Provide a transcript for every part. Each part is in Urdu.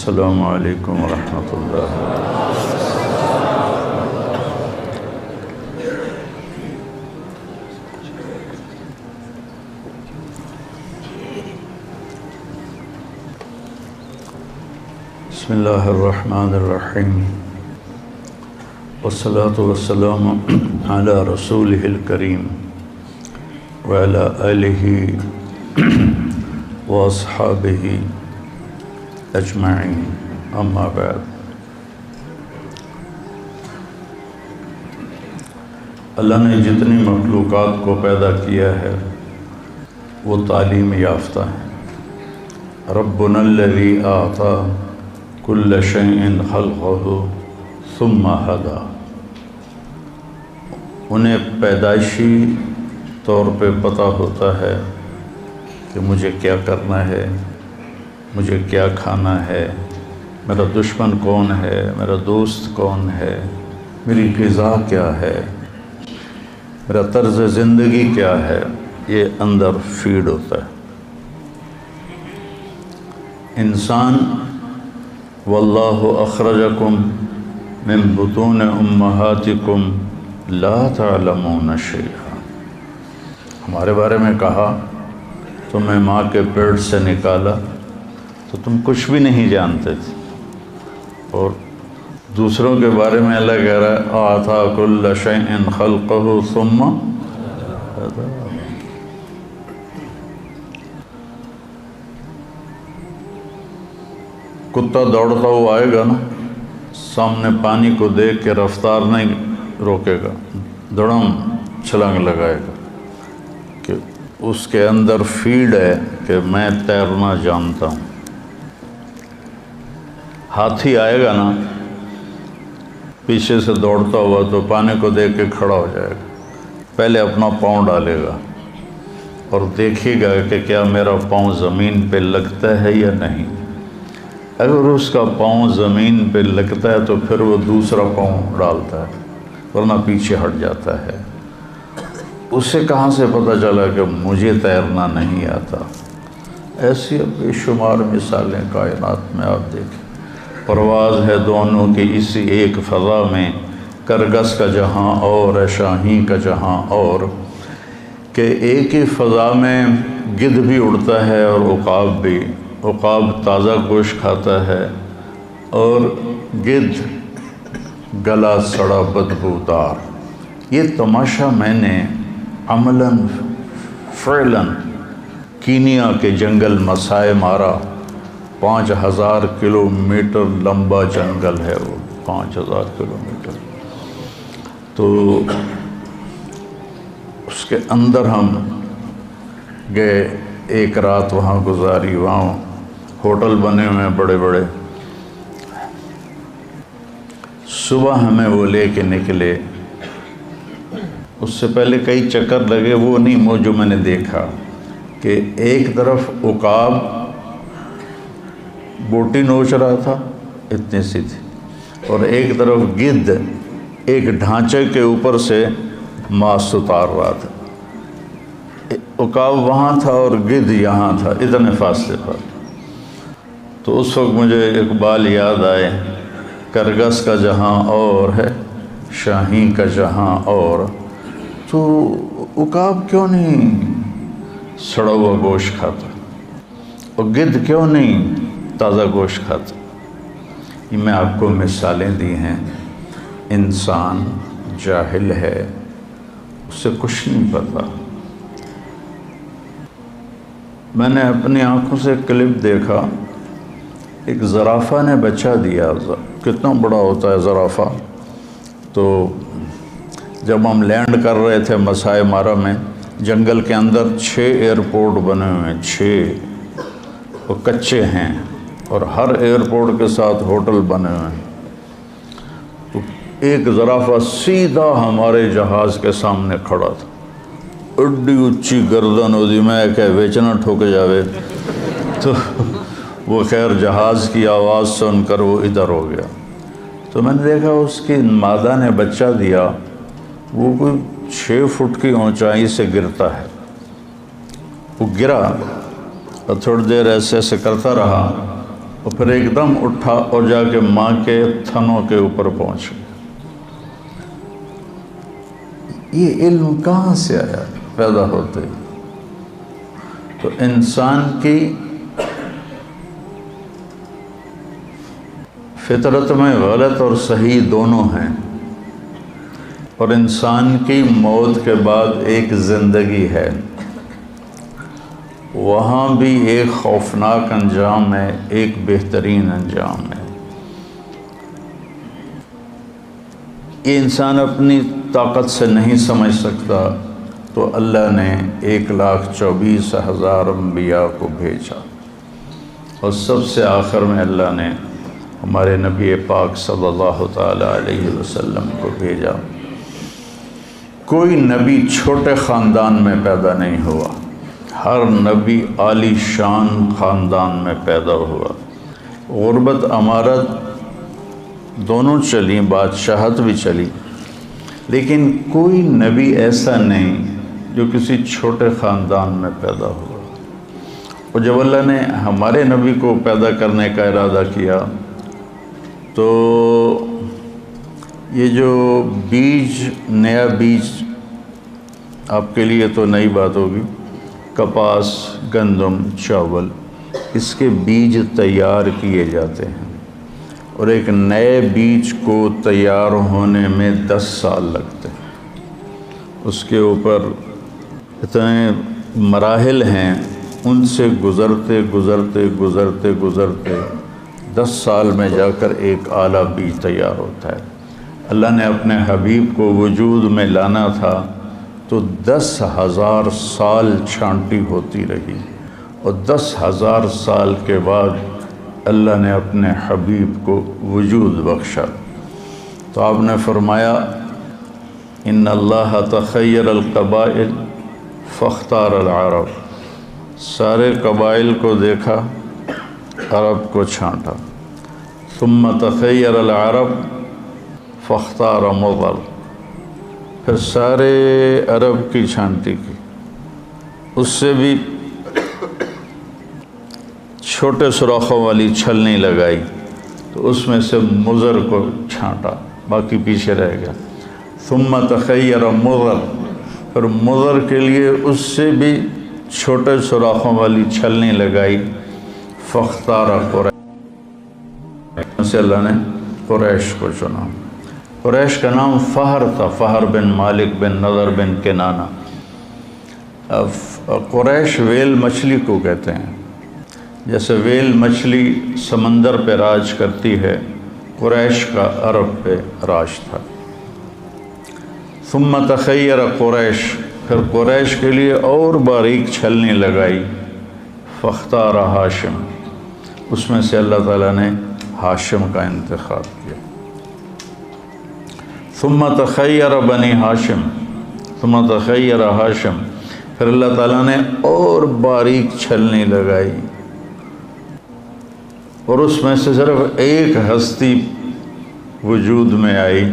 السلام علیکم ورحمۃ اللہ۔ بسم اللہ الرحمن الرحیم، والصلاة والسلام علی رسولہ الکریم وعلی آلہ واصحابہ اجمعین، اما بعد۔ اللہ نے جتنی مخلوقات کو پیدا کیا ہے وہ تعلیم یافتہ ہیں۔ ربنا الذی اعطی کل شیء خلقہ ثم ہدی، انہیں پیدائشی طور پہ پتہ ہوتا ہے کہ مجھے کیا کرنا ہے، مجھے کیا کھانا ہے، میرا دشمن کون ہے، میرا دوست کون ہے، میری غذا کیا ہے، میرا طرز زندگی کیا ہے، یہ اندر فیڈ ہوتا ہے۔ انسان واللہ اخرجکم من بطون امہاتکم لا تعلمون شیئا، ہمارے بارے میں کہا تمہیں ماں کے پیٹ سے نکالا تو تم کچھ بھی نہیں جانتے تھے، اور دوسروں کے بارے میں اللہ کہہ رہا ہے اعطیٰ کل شیء خلقہ ثم ہدی۔ کتا دوڑتا ہوا آئے گا نا، سامنے پانی کو دیکھ کے رفتار نہیں روکے گا، دڑم چھلانگ لگائے گا، کہ اس کے اندر فیڈ ہے کہ میں تیرنا جانتا ہوں۔ ہاتھی آئے گا نا پیچھے سے دوڑتا ہوا تو پانی کو دیکھ کے کھڑا ہو جائے گا، پہلے اپنا پاؤں ڈالے گا اور دیکھے گا کہ کیا میرا پاؤں زمین پہ لگتا ہے یا نہیں۔ اگر اس کا پاؤں زمین پہ لگتا ہے تو پھر وہ دوسرا پاؤں ڈالتا ہے، ورنہ پیچھے ہٹ جاتا ہے۔ اسے کہاں سے پتہ چلا کہ مجھے تیرنا نہیں آتا؟ ایسی بے شمار مثالیں کائنات میں آپ دیکھیں۔ پرواز ہے دونوں کی اسی ایک فضا میں، کرگس کا جہاں اور ہے شاہین کا جہاں اور، کہ ایک ہی فضا میں گدھ بھی اڑتا ہے اور عقاب بھی۔ عقاب تازہ گوشت کھاتا ہے اور گدھ گلا سڑا بدبودار۔ یہ تماشا میں نے عملاً فعلاً کینیا کے جنگل مسائے مارا۔ 5000 کلومیٹر لمبا جنگل ہے وہ، 5000 کلومیٹر۔ تو اس کے اندر ہم گئے، ایک رات وہاں گزاری، وہاں ہوٹل بنے ہوئے ہیں بڑے بڑے۔ صبح ہمیں وہ لے کے نکلے، اس سے پہلے کئی چکر لگے، وہ نہیں وہ جو میں نے دیکھا کہ ایک طرف عقاب بوٹی نوچ رہا تھا اتنی سی تھی، اور ایک طرف گدھ ایک ڈھانچے کے اوپر سے ماس اتار رہا تھا۔ عقاب وہاں تھا اور گدھ یہاں تھا، اتنے فاصلے پر۔ تو اس وقت مجھے اقبال یاد آئے، کرگس کا جہاں اور ہے شاہین کا جہاں اور۔ تو عقاب کیوں نہیں سڑا ہوا گوشت کھاتا، اور گدھ کیوں نہیں تازہ گوشت کھاتا؟ یہ میں آپ کو مثالیں دی ہیں۔ انسان جاہل ہے، اسے کچھ نہیں پتا۔ میں نے اپنی آنکھوں سے کلپ دیکھا، ایک زرافہ نے بچہ دیا۔ کتنا بڑا ہوتا ہے زرافہ؟ تو جب ہم لینڈ کر رہے تھے مسائے مارا میں، جنگل کے اندر 6 ایئرپورٹ بنے ہوئے ہیں، 6، وہ کچے ہیں، اور ہر ایئرپورٹ کے ساتھ ہوٹل بنے ہوئے ہیں۔ تو ایک زرافہ سیدھا ہمارے جہاز کے سامنے کھڑا تھا، اڈی اچھی گردن ہوتی، میں کہ ویچنا ٹھوک جاوے۔ تو وہ خیر جہاز کی آواز سن کر وہ ادھر ہو گیا۔ تو میں نے دیکھا اس کی مادہ نے بچہ دیا، وہ کوئی 6 فٹ کی اونچائی سے گرتا ہے۔ وہ گرا اور تھوڑی دیر ایسے ایسے کرتا رہا، اور پھر ایک دم اٹھا اور جا کے ماں کے تھنوں کے اوپر پہنچ گیا۔ یہ علم کہاں سے آیا پیدا ہوتے؟ تو انسان کی فطرت میں غلط اور صحیح دونوں ہیں، اور انسان کی موت کے بعد ایک زندگی ہے، وہاں بھی ایک خوفناک انجام ہے، ایک بہترین انجام ہے۔ یہ انسان اپنی طاقت سے نہیں سمجھ سکتا، تو اللہ نے 1,24,000 انبیاء کو بھیجا، اور سب سے آخر میں اللہ نے ہمارے نبی پاک صلی اللہ تعالی علیہ وسلم کو بھیجا۔ کوئی نبی چھوٹے خاندان میں پیدا نہیں ہوا، ہر نبی عالی شان خاندان میں پیدا ہوا۔ غربت امارت دونوں چلی، بادشاہت بھی چلی، لیکن کوئی نبی ایسا نہیں جو کسی چھوٹے خاندان میں پیدا ہوا۔ اور جب اللہ نے ہمارے نبی کو پیدا کرنے کا ارادہ کیا تو یہ جو بیج، نیا بیج آپ کے لیے تو نئی بات ہوگی، کپاس، گندم، چاول، اس کے بیج تیار کیے جاتے ہیں، اور ایک نئے بیج کو تیار ہونے میں 10 سال لگتے ہیں۔ اس کے اوپر اتنے مراحل ہیں، ان سے گزرتے گزرتے گزرتے گزرتے 10 سال میں جا کر ایک اعلیٰ بیج تیار ہوتا ہے۔ اللہ نے اپنے حبیب کو وجود میں لانا تھا تو 10,000 سال چھانٹی ہوتی رہی، اور 10,000 سال کے بعد اللہ نے اپنے حبیب کو وجود بخشا۔ تو آپ نے فرمایا ان اللہ تخیر القبائل فاختار العرب، سارے قبائل کو دیکھا، عرب کو چھانٹا۔ ثم تخیر العرب فاختار مضر، پھر سارے عرب کی چھانٹی کی، اس سے بھی چھوٹے سوراخوں والی چھلنی لگائی، تو اس میں سے مضر کو چھانٹا، باقی پیچھے رہ گیا۔ ثم تخیر مضر، پھر مضر کے لیے اس سے بھی چھوٹے سوراخوں والی چھلنی لگائی، فاختار قریش، سے اللہ نے قریش کو چنا۔ قریش کا نام فہر تھا، فہر بن مالک بن نضر بن کنانہ۔ قریش ویل مچھلی کو کہتے ہیں، جیسے ویل مچھلی سمندر پہ راج کرتی ہے، قریش کا عرب پہ راج تھا۔ ثم تخیر قریش، پھر قریش کے لیے اور باریک چھلنی لگائی، فاختار ہاشم، اس میں سے اللہ تعالیٰ نے ہاشم کا انتخاب کیا۔ ثم تخیر بنی ہاشم، ثم تخیر ہاشم، پھر اللہ تعالیٰ نے اور باریک چھلنی لگائی، اور اس میں سے صرف ایک ہستی وجود میں آئی۔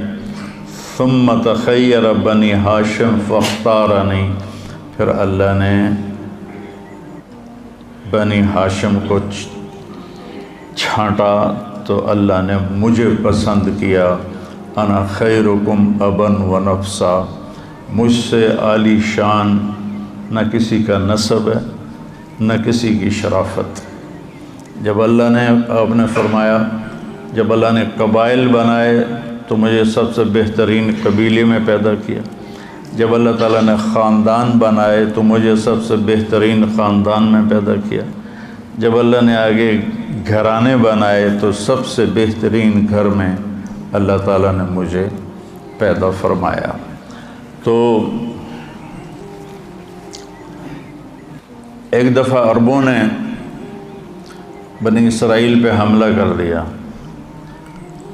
ثم تخیر بنی ہاشم فاختارنی، پھر اللہ نے بنی ہاشم کو چھانٹا تو اللہ نے مجھے پسند کیا۔ انا خیرکم ابا و نفسا، مجھ سے عالی شان نہ کسی کا نسب ہے نہ کسی کی شرافت۔ جب اللہ نے، آپ نے فرمایا جب اللہ نے قبائل بنائے تو مجھے سب سے بہترین قبیلے میں پیدا کیا، جب اللہ تعالیٰ نے خاندان بنائے تو مجھے سب سے بہترین خاندان میں پیدا کیا، جب اللہ نے آگے گھرانے بنائے تو سب سے بہترین گھر میں اللہ تعالیٰ نے مجھے پیدا فرمایا۔ تو ایک دفعہ عربوں نے بنی اسرائیل پہ حملہ کر دیا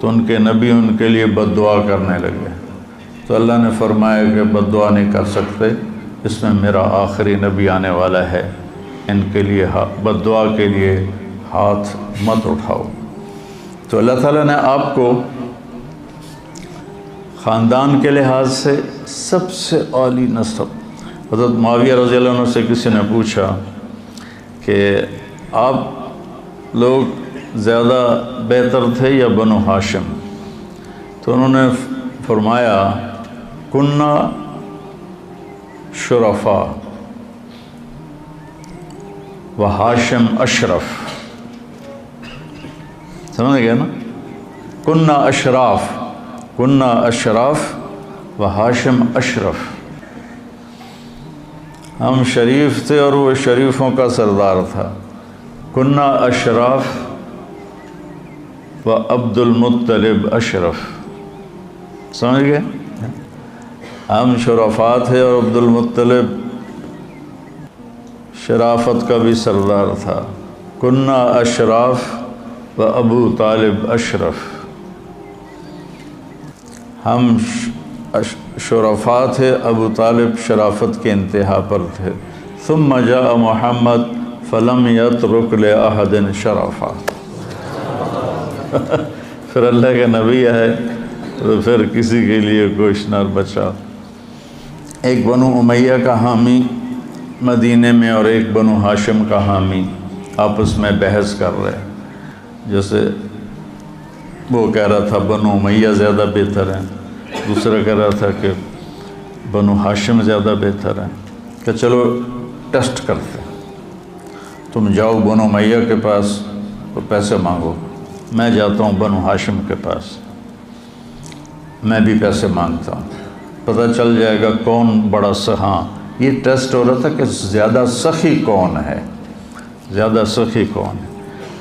تو ان کے نبی ان کے لیے بد دعا کرنے لگے، تو اللہ نے فرمایا کہ بد دعا نہیں کر سکتے، اس میں میرا آخری نبی آنے والا ہے، ان کے لیے بد دعا کے لیے ہاتھ مت اٹھاؤ۔ تو اللہ تعالیٰ نے آپ کو خاندان کے لحاظ سے سب سے عالی نسب، حضرت معاویہ رضی اللہ عنہ سے کسی نے پوچھا کہ آپ لوگ زیادہ بہتر تھے یا بنو ہاشم؟ تو انہوں نے فرمایا کننا شرفا و ہاشم اشرف. سمجھ گئے نا؟ کننا اشراف، کننا اشراف و ہاشم اشرف. ہم شریف تھے اور وہ شریفوں کا سردار تھا. کننا اشراف و عبد المطلب اشرف. سمجھ گئے؟ ہم شرفاء تھے اور عبد المطلب شرافت کا بھی سردار تھا. کننا اشراف و ابو طالب اشرف. ہم شرفاء تھے، ابو طالب شرافت کے انتہا پر تھے. ثم جاء محمد فلم یترک لأحد شرفا. پھر اللہ کے نبی آئے تو پھر کسی کے لیے کچھ نہ بچا. ایک بنو امیہ کا حامی مدینے میں اور ایک بنو ہاشم کا حامی آپس میں بحث کر رہے. جیسے وہ کہہ رہا تھا بنو امیہ زیادہ بہتر ہیں، دوسرا کہہ رہا تھا کہ بنو ہاشم زیادہ بہتر ہیں. کہ چلو ٹیسٹ کرتے ہیں، تم جاؤ بنو امیہ کے پاس تو پیسے مانگو، میں جاتا ہوں بنو ہاشم کے پاس، میں بھی پیسے مانگتا ہوں، پتہ چل جائے گا کون بڑا سخاں. یہ ٹیسٹ ہو رہا تھا کہ زیادہ سخی کون ہے، زیادہ سخی کون ہے.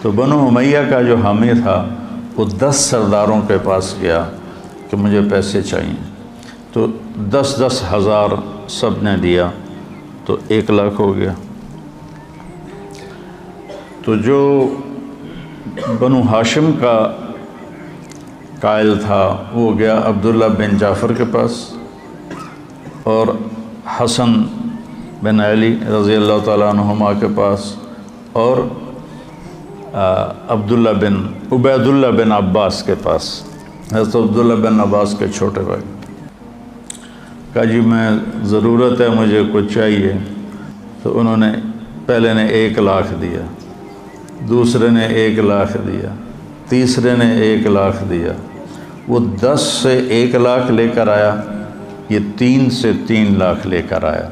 تو بنو امیہ کا جو حامی تھا وہ 10 سرداروں کے پاس گیا کہ مجھے پیسے چاہیے. تو 10 ہزار سب نے دیا تو 1 لاکھ ہو گیا. تو جو بنو ہاشم کا قائل تھا وہ گیا عبداللہ بن جعفر کے پاس اور حسن بن علی رضی اللہ تعالیٰ عنہما کے پاس اور عبید اللہ بن عباس کے پاس. حضرت عبداللہ بن عباس کے چھوٹے بھائی. کہا جی میں ضرورت ہے، مجھے کچھ چاہیے. تو انہوں نے پہلے نے 1 لاکھ دیا، دوسرے نے 1 لاکھ دیا، تیسرے نے 1 لاکھ دیا. وہ 10 سے 1 لاکھ لے کر آیا، یہ 3 سے 3 لاکھ لے کر آیا.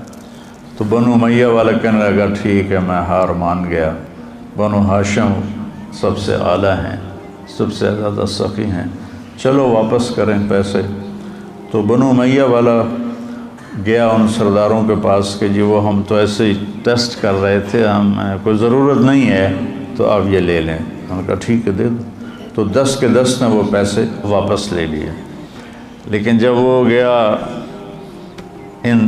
تو بنو امیہ والا کہنے لگا ٹھیک ہے میں ہار مان گیا، بنو ہاشم سب سے اعلیٰ ہیں، سب سے زیادہ سخی ہیں، چلو واپس کریں پیسے. تو بنو امیہ والا گیا ان سرداروں کے پاس کہ جی وہ ہم تو ایسے ہی ٹیسٹ کر رہے تھے، ہم کوئی ضرورت نہیں ہے تو آپ یہ لے لیں. ہم نے کہا ٹھیک ہے دے دو. تو 10 کے 10 نے وہ پیسے واپس لے لیے. لیکن جب وہ گیا ان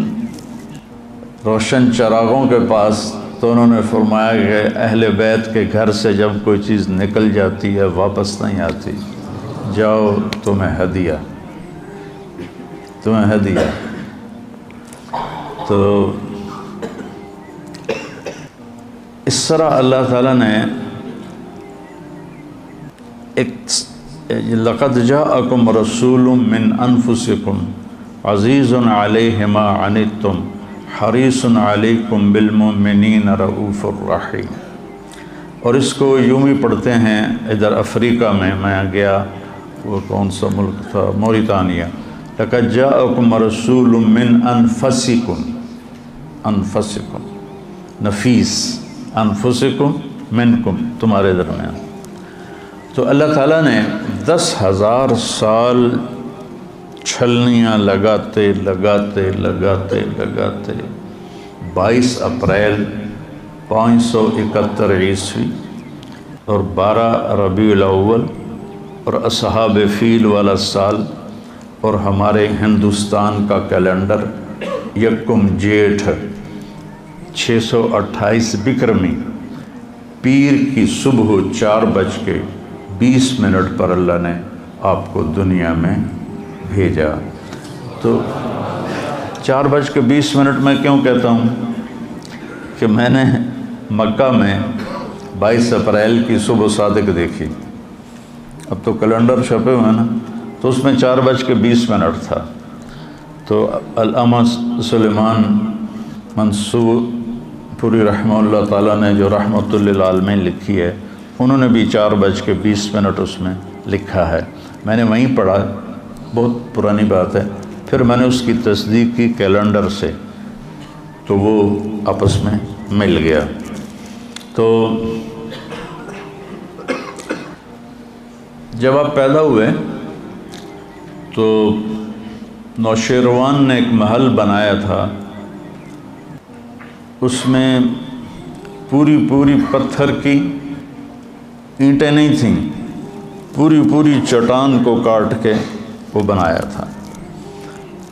روشن چراغوں کے پاس تو انہوں نے فرمایا کہ اہل بیت کے گھر سے جب کوئی چیز نکل جاتی ہے واپس نہیں آتی، جاؤ تمہیں ہدیہ، تمہیں ہدیہ. تو اس طرح اللہ تعالیٰ نے ایک لَقَدْ جَاءَكُمْ رَسُولٌ مِّنْ أَنفُسِكُمْ عَزِيزٌ عَلَيْهِ مَا عَنِتُّمْ حَرِيصٌ عَلَيْكُمْ بِالْمُؤْمِنِينَ رَءُوفٌ رَحِيمٌ. اور اس کو یوں ہی پڑھتے ہیں. ادھر افریقہ میں گیا، وہ کون سا ملک تھا، موریتانیہ. لَقَدْ جَاءَكُمْ رَسُولٌ مِّنْ أَنفُسِكُمْ، انفسکم نفیس، انفسکم منکم تمہارے درمیان. تو اللہ تعالیٰ نے 10,000 سال چھلنیاں لگاتے 22 اپریل 571 عیسوی اور 12 ربیع الاول اور اصحاب فیل والا سال اور ہمارے ہندوستان کا کیلنڈر 1 جیٹھ 628 بکرمی پیر کی صبح 4:20 پر اللہ نے آپ کو دنیا میں بھیجا. تو 4:20 میں کیوں کہتا ہوں کہ میں نے مکہ میں 22 اپریل کی صبح صادق دیکھی. اب تو کیلنڈر چھپے ہوئے ہیں نا، تو اس میں 4:20 تھا. تو علامہ سلیمان منصور پوری رحمہ اللہ تعالیٰ نے جو رحمۃ للعالمین لکھی ہے، انہوں نے بھی 4:20 اس میں لکھا ہے، میں نے وہیں پڑھا، بہت پرانی بات ہے۔ پھر میں نے اس کی تصدیق کی کیلنڈر سے، تو وہ آپس میں مل گیا۔ تو جب آپ پیدا ہوئے تو نوشیروان نے ایک محل بنایا تھا، اس میں پوری پتھر کی اینٹیں نہیں تھیں، پوری چٹان کو کاٹ کے وہ بنایا تھا۔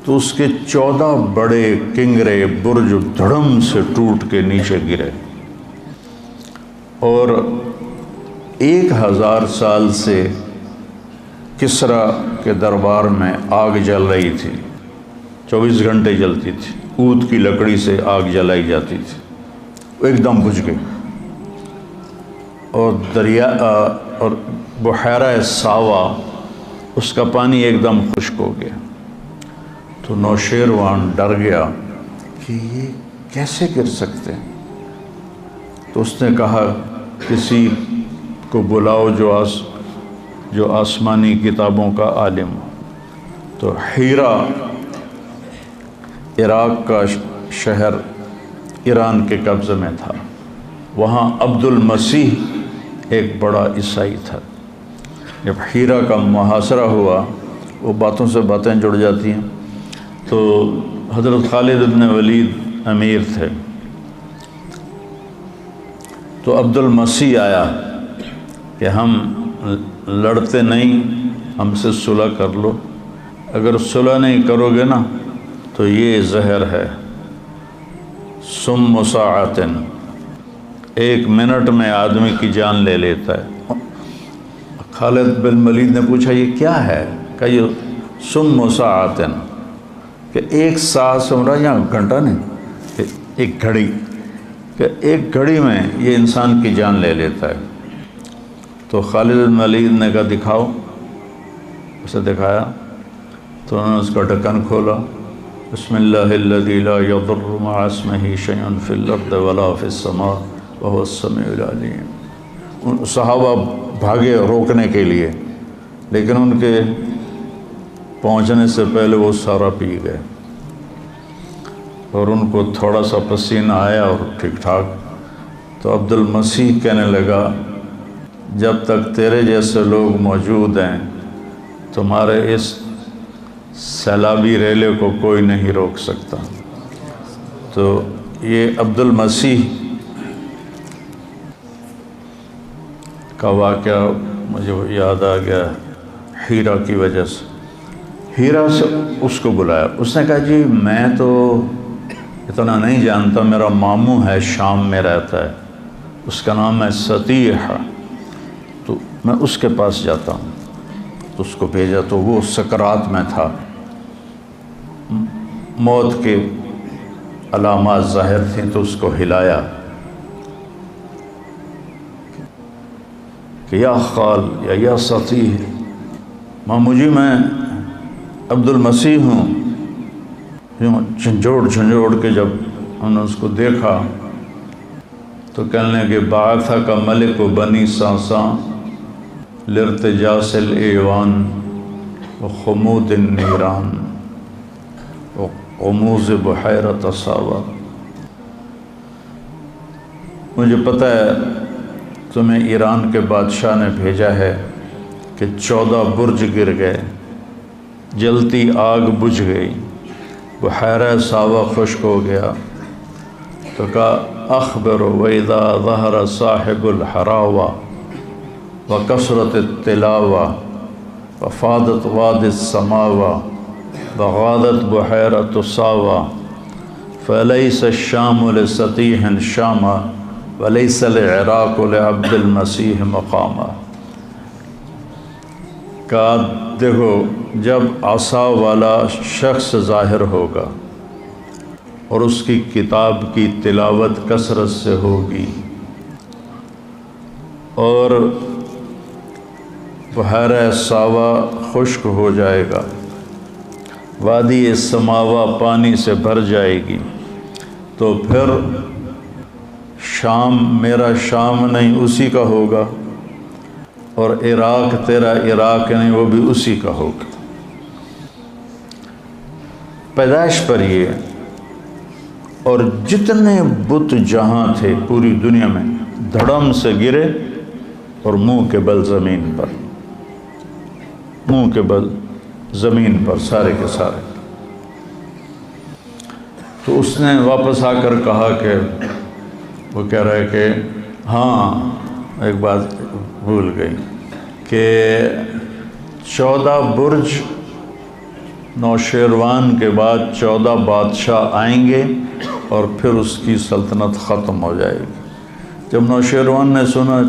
تو اس کے 14 بڑے کنگرے برج دھڑم سے ٹوٹ کے نیچے گرے، اور 1000 سال سے کسرا کے دربار میں آگ جل رہی تھی، 24 گھنٹے جلتی تھی، اود کی لکڑی سے آگ جلائی جاتی تھی، وہ ایک دم بجھ گئی، اور دریا اور بحیرہ ساوا اس کا پانی ایک دم خشک ہو گیا۔ تو نوشیروان ڈر گیا کہ یہ کیسے گر سکتے ہیں، تو اس نے کہا کسی کو بلاؤ جو آسمانی کتابوں کا عالم ہو۔ تو ہیرا عراق کا شہر ایران کے قبضے میں تھا، وہاں عبد المسیح ایک بڑا عیسائی تھا۔ جب ہیرا کا محاصرہ ہوا، وہ باتوں سے باتیں جڑ جاتی ہیں، تو حضرت خالد بن ولید امیر تھے، تو عبد المسیح آیا کہ ہم لڑتے نہیں، ہم سے صلح کر لو، اگر صلح نہیں کرو گے نا تو یہ زہر ہے، سم ساعتن، 1 منٹ میں آدمی کی جان لے لیتا ہے۔ خالد بن ولید نے پوچھا یہ کیا ہے؟ کہ یہ سم ساعتن، کہ 1 ساعت سے مراد یا گھنٹہ نہیں، کہ 1 گھڑی، کہ 1 گھڑی میں یہ انسان کی جان لے لیتا ہے۔ تو خالد بن ولید نے کہا دکھاؤ، اسے دکھایا، تو انہوں نے اس کا ڈھکن کھولا، بسم اللہ الذی لا یضر مع اسمہ شیء فی الارض ولا فی السماء وهو السمیع العلیم۔ صحابہ بھاگے روکنے کے لیے، لیکن ان کے پہنچنے سے پہلے وہ سارا پی گئے، اور ان کو تھوڑا سا پسینہ آیا اور ٹھیک ٹھاک۔ تو عبد المسیح کہنے لگا جب تک تیرے جیسے لوگ موجود ہیں تمہارے اس سیلابی ریلے کو کوئی نہیں روک سکتا۔ تو یہ عبد المسیح کا واقعہ مجھے یاد آ گیا ہیرا کی وجہ سے۔ ہیرا سے اس کو بلایا، اس نے کہا جی میں تو اتنا نہیں جانتا، میرا ماموں ہے شام میں رہتا ہے، اس کا نام ہے ستیح، تو میں اس کے پاس جاتا ہوں۔ تو اس کو بھیجا، تو وہ سکرات میں تھا، موت کے علامات ظاہر تھیں، تو اس کو ہلایا کہ یا خال یا ستیح، مامو جی میں عبد المسیح ہوں۔ جھنجھوڑ کے جب ہم نے اس کو دیکھا تو کہنے لگے بعث کا ملک و بنی ساساں لارتجاس الایوان و خمود النیران و غموز بحیرۃ ساوا۔ مجھے پتہ ہے تمہیں ایران کے بادشاہ نے بھیجا ہے کہ 14 برج گر گئے، جلتی آگ بجھ گئی، بحیرہ ساوا خشک ہو گیا۔ تو کہا اخبر وَإِذَا ظَهَرَ صَاحِبُ الْحَرَاوَةِ وَكَثْرَتِ التِّلَاوَةِ وَفَاضَتْ وَادِ السَّمَاوَةِ وَغَادَتْ بُحَيْرَةُ سَاوَةِ فَلَيْسَ الشَّامُ لِسَتِيحٍ شَامًا وَلَيْسَ الْعِرَاقُ لِعَبْدِ الْمَسِيحِ مَقَامًا۔ کہا دیکھو جب عصا والا شخص ظاہر ہوگا اور اس کی کتاب کی تلاوت کثرت سے ہوگی اور بحیرہ ساوا خشک ہو جائے گا، وادی سماوا پانی سے بھر جائے گی، تو پھر شام میرا شام نہیں اسی کا ہوگا، اور عراق تیرا عراق نہیں، وہ بھی اسی کا ہوگا۔ پیدائش پر یہ، اور جتنے بت جہاں تھے پوری دنیا میں دھڑم سے گرے اور منہ کے بل زمین پر، منہ کے بل زمین پر سارے کے سارے۔ تو اس نے واپس آ کر کہا کہ وہ کہہ رہا ہے کہ ہاں ایک بات بھول گئی کہ 14 برج نوشیروان کے بعد 14 بادشاہ آئیں گے اور پھر اس کی سلطنت ختم ہو جائے گی۔ جب نوشیروان نے سنا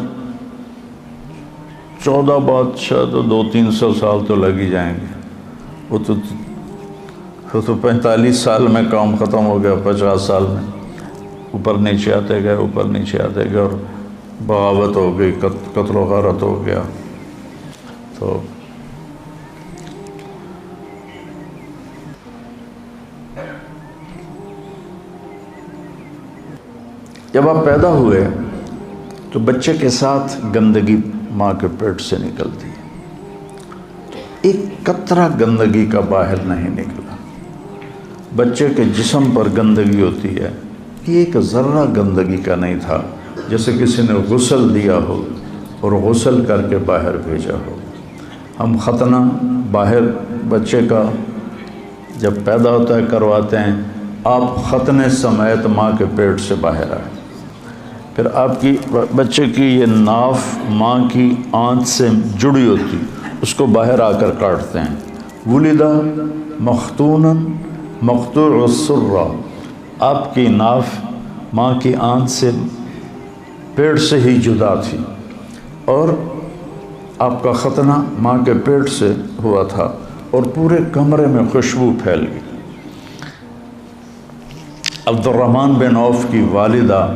14 بادشاہ تو 200-300 سال تو لگ ہی جائیں گے، وہ تو 45 سال میں کام ختم ہو گیا، 50 سال میں اوپر نیچے آتے گئے، اوپر نیچے آتے گئے، اور بغاوت ہو گئی، قتل و غارت ہو گیا۔ تو جب آپ پیدا ہوئے تو بچے کے ساتھ گندگی ماں کے پیٹ سے نکلتی ہے، ایک قطرہ گندگی کا باہر نہیں نکلا۔ بچے کے جسم پر گندگی ہوتی ہے، یہ ایک ذرہ گندگی کا نہیں تھا، جیسے کسی نے غسل دیا ہو اور غسل کر کے باہر بھیجا ہو۔ ہم ختنہ باہر بچے کا جب پیدا ہوتا ہے کرواتے ہیں، آپ ختنے سمیت ماں کے پیٹ سے باہر آئے، پھر آپ کی بچے کی یہ ناف ماں کی آنت سے جڑی ہوتی، اس کو باہر آ کر کاٹتے ہیں۔ ولدہ مختونا مقطوع السرہ، آپ کی ناف ماں کی آنت سے پیٹ سے ہی جدا تھی، اور آپ کا ختنہ ماں کے پیٹ سے ہوا تھا، اور پورے کمرے میں خوشبو پھیل گئی۔ عبد الرحمن بن عوف کی والدہ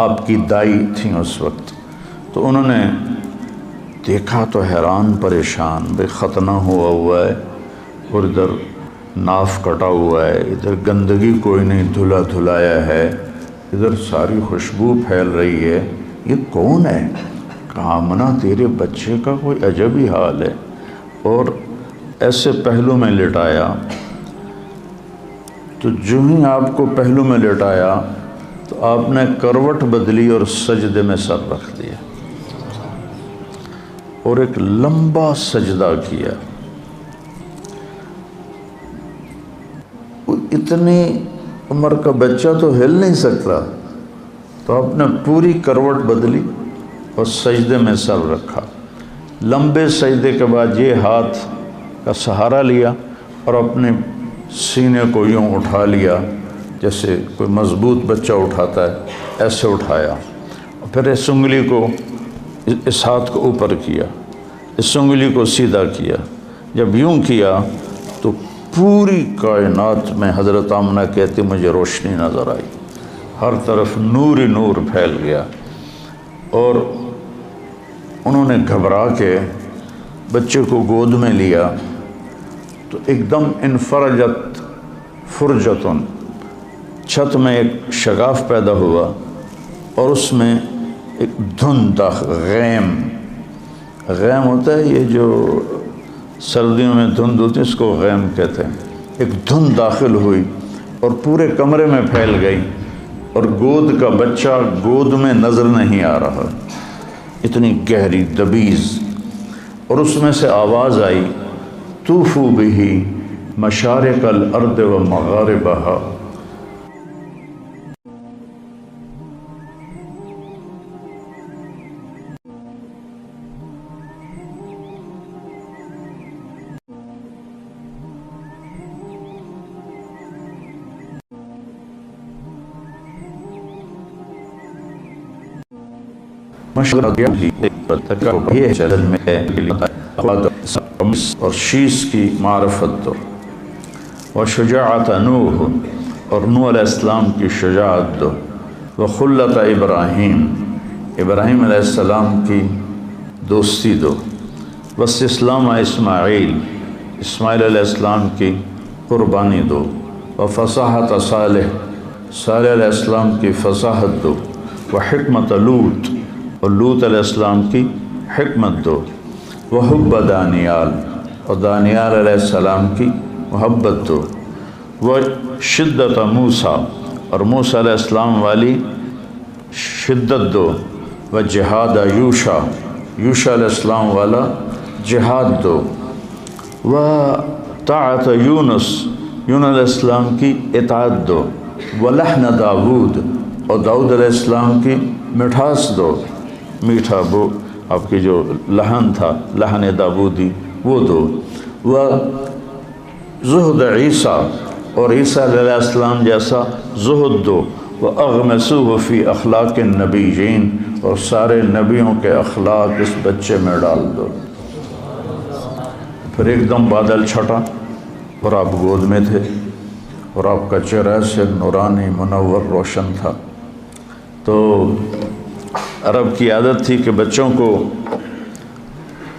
آپ کی دائی تھیں اس وقت، تو انہوں نے دیکھا تو حیران پریشان، بھئی ختنہ ہوا ہے اور ادھر ناف کٹا ہوا ہے، ادھر گندگی کوئی نہیں دھلا دھلایا ہے، ادھر ساری خوشبو پھیل رہی ہے، یہ کون ہے؟ کہا آمنہ تیرے بچے کا کوئی عجب ہی حال ہے، اور ایسے پہلو میں لٹایا۔ تو جو ہی آپ کو پہلو میں لٹایا تو آپ نے کروٹ بدلی اور سجدے میں سر رکھ دیا اور ایک لمبا سجدہ کیا۔ اتنی عمر کا بچہ تو ہل نہیں سکتا، تو آپ نے پوری کروٹ بدلی اور سجدے میں سر رکھا۔ لمبے سجدے کے بعد یہ ہاتھ کا سہارا لیا اور اپنے سینے کو یوں اٹھا لیا جیسے کوئی مضبوط بچہ اٹھاتا ہے، ایسے اٹھایا، اور پھر اس انگلی کو، اس ہاتھ کو اوپر کیا، اس انگلی کو سیدھا کیا۔ جب یوں کیا تو پوری کائنات میں حضرت آمنہ کہتی مجھے روشنی نظر آئی، ہر طرف نور ہی نور پھیل گیا، اور انہوں نے گھبرا کے بچے کو گود میں لیا تو ایک دم انفرجت فرجتن، چھت میں ایک شگاف پیدا ہوا، اور اس میں ایک دھند غیم ہوتا ہے، یہ جو سردیوں میں دھند ہوتی ہے اس کو غیم کہتے ہیں، ایک دھند داخل ہوئی اور پورے کمرے میں پھیل گئی، اور گود کا بچہ گود میں نظر نہیں آ رہا، اتنی گہری دبیز، اور اس میں سے آواز آئی طوفوا بہ مشارق الارض و مغاربہا۔ یہ چلن میں اور شیش کی معرفت دو، وشجاعت نوح، اور نوح علیہ السلام کی شجاعت دو، وخلت ابراہیم، ابراہیم علیہ السلام کی دوستی دو، واستسلام اسماعیل، اسماعیل علیہ السلام کی قربانی دو، وفصاحت صالح، صالح علیہ السلام کی فصاحت دو، وحکمت لوط، اور لوط علیہ السلام کی حکمت دو، وحب دانیال، اور دانیال علیہ السلام کی محبت دو، وشدت موسیٰ، اور موسیٰ علیہ السلام والی شدت دو، وجہاد یوشع، یوشع علیہ السلام والا جہاد دو، وطاعت یونس، یونس علیہ السلام کی اطاعت دو، ولحن داود، اور داؤد علیہ السلام کی مٹھاس دو، میٹھا وہ آپ کی جو لحن تھا، لحن داودی، وہ دو، وزہد عیسیٰ، اور عیسیٰ علیہ السلام جیسا زہد دو، وَأَغْمَسُوهُ فِي أَخْلَاقِ النَّبِيِّينَ، اور سارے نبیوں کے اخلاق اس بچے میں ڈال دو۔ پھر ایک دم بادل چھٹا اور آپ گود میں تھے، اور آپ کا چہرہ سے نورانی منور روشن تھا۔ تو عرب کی عادت تھی کہ بچوں کو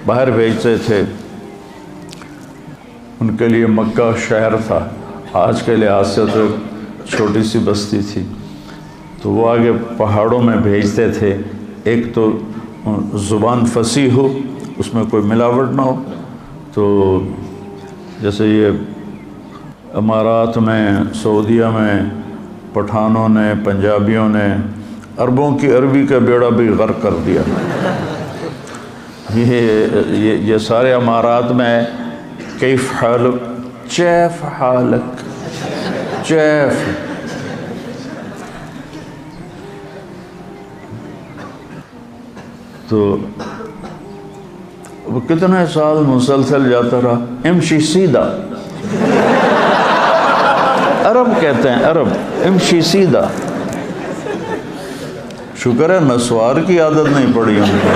باہر بھیجتے تھے، ان کے لیے مکہ شہر تھا، آج کے لحاظ سے تو چھوٹی سی بستی تھی، تو وہ آگے پہاڑوں میں بھیجتے تھے، ایک تو زبان فصیح ہو، اس میں کوئی ملاوٹ نہ ہو۔ تو جیسے یہ امارات میں، سعودیہ میں پٹھانوں نے، پنجابیوں نے عربوں کی عربی کا بیڑا بھی غرق کر دیا۔ یہ سارے امارات میں کیف حالک، چیف حالک، چیف، تو وہ کتنے سال مسلسل جاتا رہا، امشی سیدھا، عرب کہتے ہیں، عرب امشی سیدھا۔ شکر ہے نسوار کی عادت نہیں پڑی ان کو۔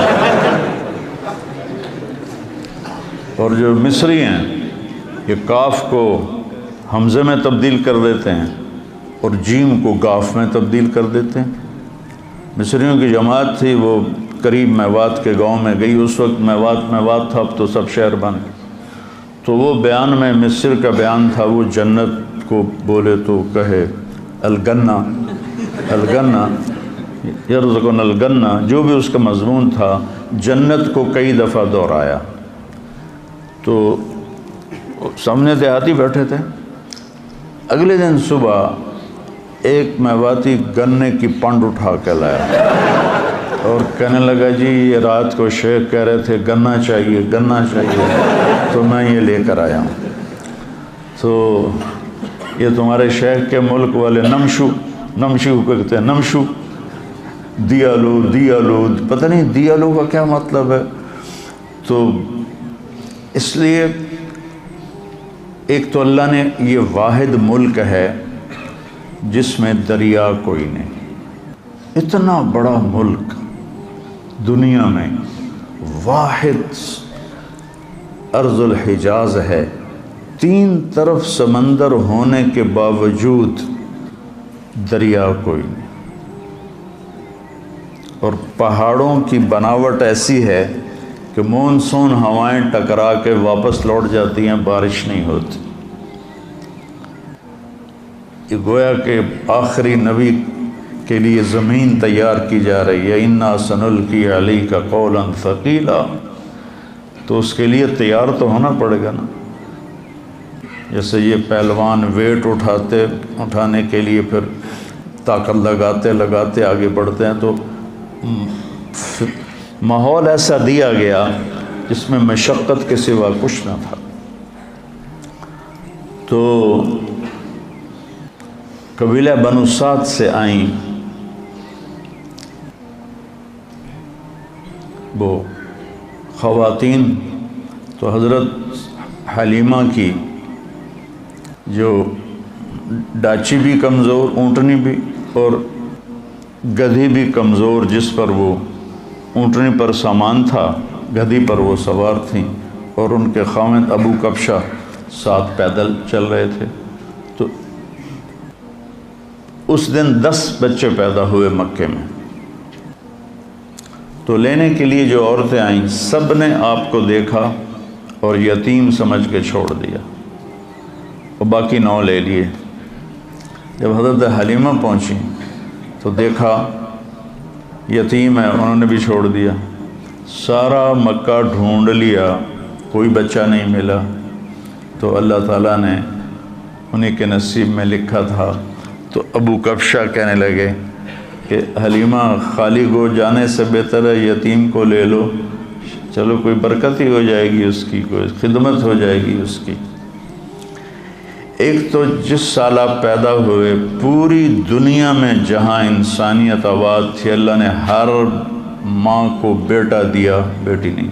اور جو مصری ہیں یہ کاف کو حمزے میں تبدیل کر دیتے ہیں اور جیم کو گاف میں تبدیل کر دیتے ہیں۔ مصریوں کی جماعت تھی، وہ قریب میوات کے گاؤں میں گئی، اس وقت میوات تھا، اب تو سب شہر بن گئے۔ تو وہ بیان میں مصر کا بیان تھا، وہ جنت کو بولے تو کہے الگنہ، الگنہ یرزقنا الگنہ، جو بھی اس کا مضمون تھا جنت کو کئی دفعہ دہرایا۔ تو سامنے دیہاتی بیٹھے تھے، اگلے دن صبح ایک میواتی گنے کی پنڈ اٹھا کے لایا اور کہنے لگا جی یہ رات کو شیخ کہہ رہے تھے گنا چاہیے، گنا چاہیے، تو میں یہ لے کر آیا ہوں۔ تو یہ تمہارے شیخ کے ملک والے نمشو کو کہتے ہیں، نمشو، دیالو، دیالو، پتہ نہیں دیالو کا کیا مطلب ہے۔ تو اس لیے ایک تو اللہ نے یہ واحد ملک ہے جس میں دریا کوئی نہیں، اتنا بڑا ملک دنیا میں واحد ارض الحجاز ہے، 3 طرف سمندر ہونے کے باوجود دریا کوئی نہیں، اور پہاڑوں کی بناوٹ ایسی ہے کہ مونسون ہوائیں ٹکرا کے واپس لوٹ جاتی ہیں، بارش نہیں ہوتی۔ یہ گویا کہ آخری نبی کے لیے زمین تیار کی جا رہی ہے، اِنَّا سَنُلْقِي عَلَيْكَ قَوْلًا ثَقِيلًا، تو اس کے لیے تیار تو ہونا پڑے گا نا۔ جیسے یہ پہلوان ویٹ اٹھانے کے لیے پھر طاقت لگاتے آگے بڑھتے ہیں، تو ماحول ایسا دیا گیا جس میں مشقت کے سوا کچھ نہ تھا۔ تو قبیلہ بنو سعد سے آئیں وہ خواتین، تو حضرت حلیمہ کی جو ڈاچی بھی کمزور، اونٹنی بھی، اور گدھی بھی کمزور، جس پر وہ اونٹنی پر سامان تھا، گدھی پر وہ سوار تھیں، اور ان کے خاوند ابو کبشہ ساتھ پیدل چل رہے تھے۔ تو اس دن 10 بچے پیدا ہوئے مکے میں۔ تو لینے کے لیے جو عورتیں آئیں سب نے آپ کو دیکھا اور یتیم سمجھ کے چھوڑ دیا، اور باقی 9 لے لیے۔ جب حضرت حلیمہ پہنچیں تو دیکھا یتیم ہے، انہوں نے بھی چھوڑ دیا۔ سارا مکہ ڈھونڈ لیا، کوئی بچہ نہیں ملا، تو اللہ تعالیٰ نے انہیں کے نصیب میں لکھا تھا۔ تو ابو کبشہ کہنے لگے کہ حلیمہ خالی گو جانے سے بہتر ہے یتیم کو لے لو، چلو کوئی برکت ہی ہو جائے گی اس کی، کوئی خدمت ہو جائے گی اس کی۔ ایک تو جس سال آپ پیدا ہوئے پوری دنیا میں جہاں انسانیت آباد تھی، اللہ نے ہر ماں کو بیٹا دیا، بیٹی نہیں،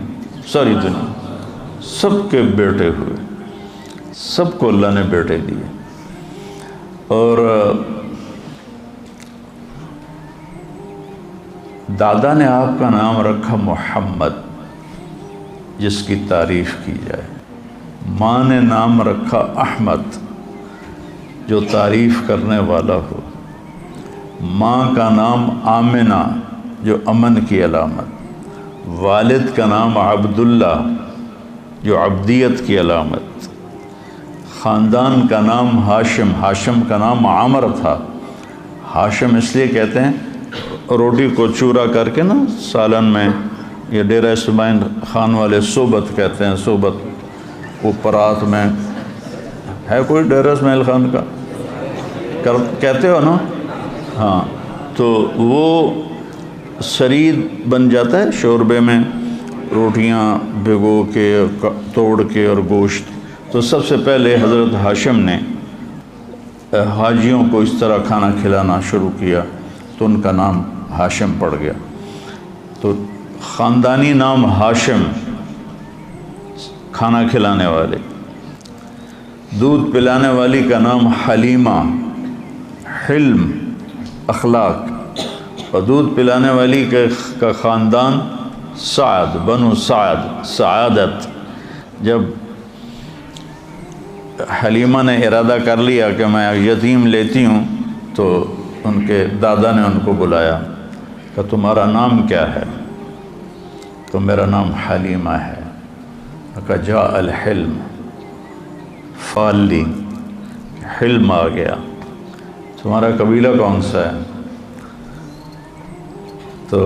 ساری دنیا سب کے بیٹے ہوئے، سب کو اللہ نے بیٹے دیے۔ اور دادا نے آپ کا نام رکھا محمد، جس کی تعریف کی جائے۔ ماں نے نام رکھا احمد، جو تعریف کرنے والا ہو۔ ماں کا نام آمنہ، جو امن کی علامت۔ والد کا نام عبداللہ، جو عبدیت کی علامت۔ خاندان کا نام ہاشم، ہاشم کا نام عامر تھا۔ ہاشم اس لیے کہتے ہیں روٹی کو چورا کر کے نا سالن میں، یہ ڈیرہ اسماعیل خان والے صوبت کہتے ہیں، صوبت وہ پرات میں ہے، کوئی ڈیرہ اسماعیل خان کا کہتے ہو نا؟ ہاں، تو وہ سرید بن جاتا ہے شوربے میں، روٹیاں بھگو کے توڑ کے اور گوشت۔ تو سب سے پہلے حضرت ہاشم نے حاجیوں کو اس طرح کھانا کھلانا شروع کیا، تو ان کا نام ہاشم پڑ گیا۔ تو خاندانی نام ہاشم، کھانا کھلانے والے۔ دودھ پلانے والی کا نام حلیمہ، حلم، اخلاق۔ اور دودھ پلانے والی کا خاندان سعد، بنو سعد، سعادت۔ جب حلیمہ نے ارادہ کر لیا کہ میں یتیم لیتی ہوں، تو ان کے دادا نے ان کو بلایا کہ تمہارا نام کیا ہے؟ تو میرا نام حلیمہ ہے۔ کہا جاء الحلم، فالی، حلم آ گیا۔ تمہارا قبیلہ کون سا ہے؟ تو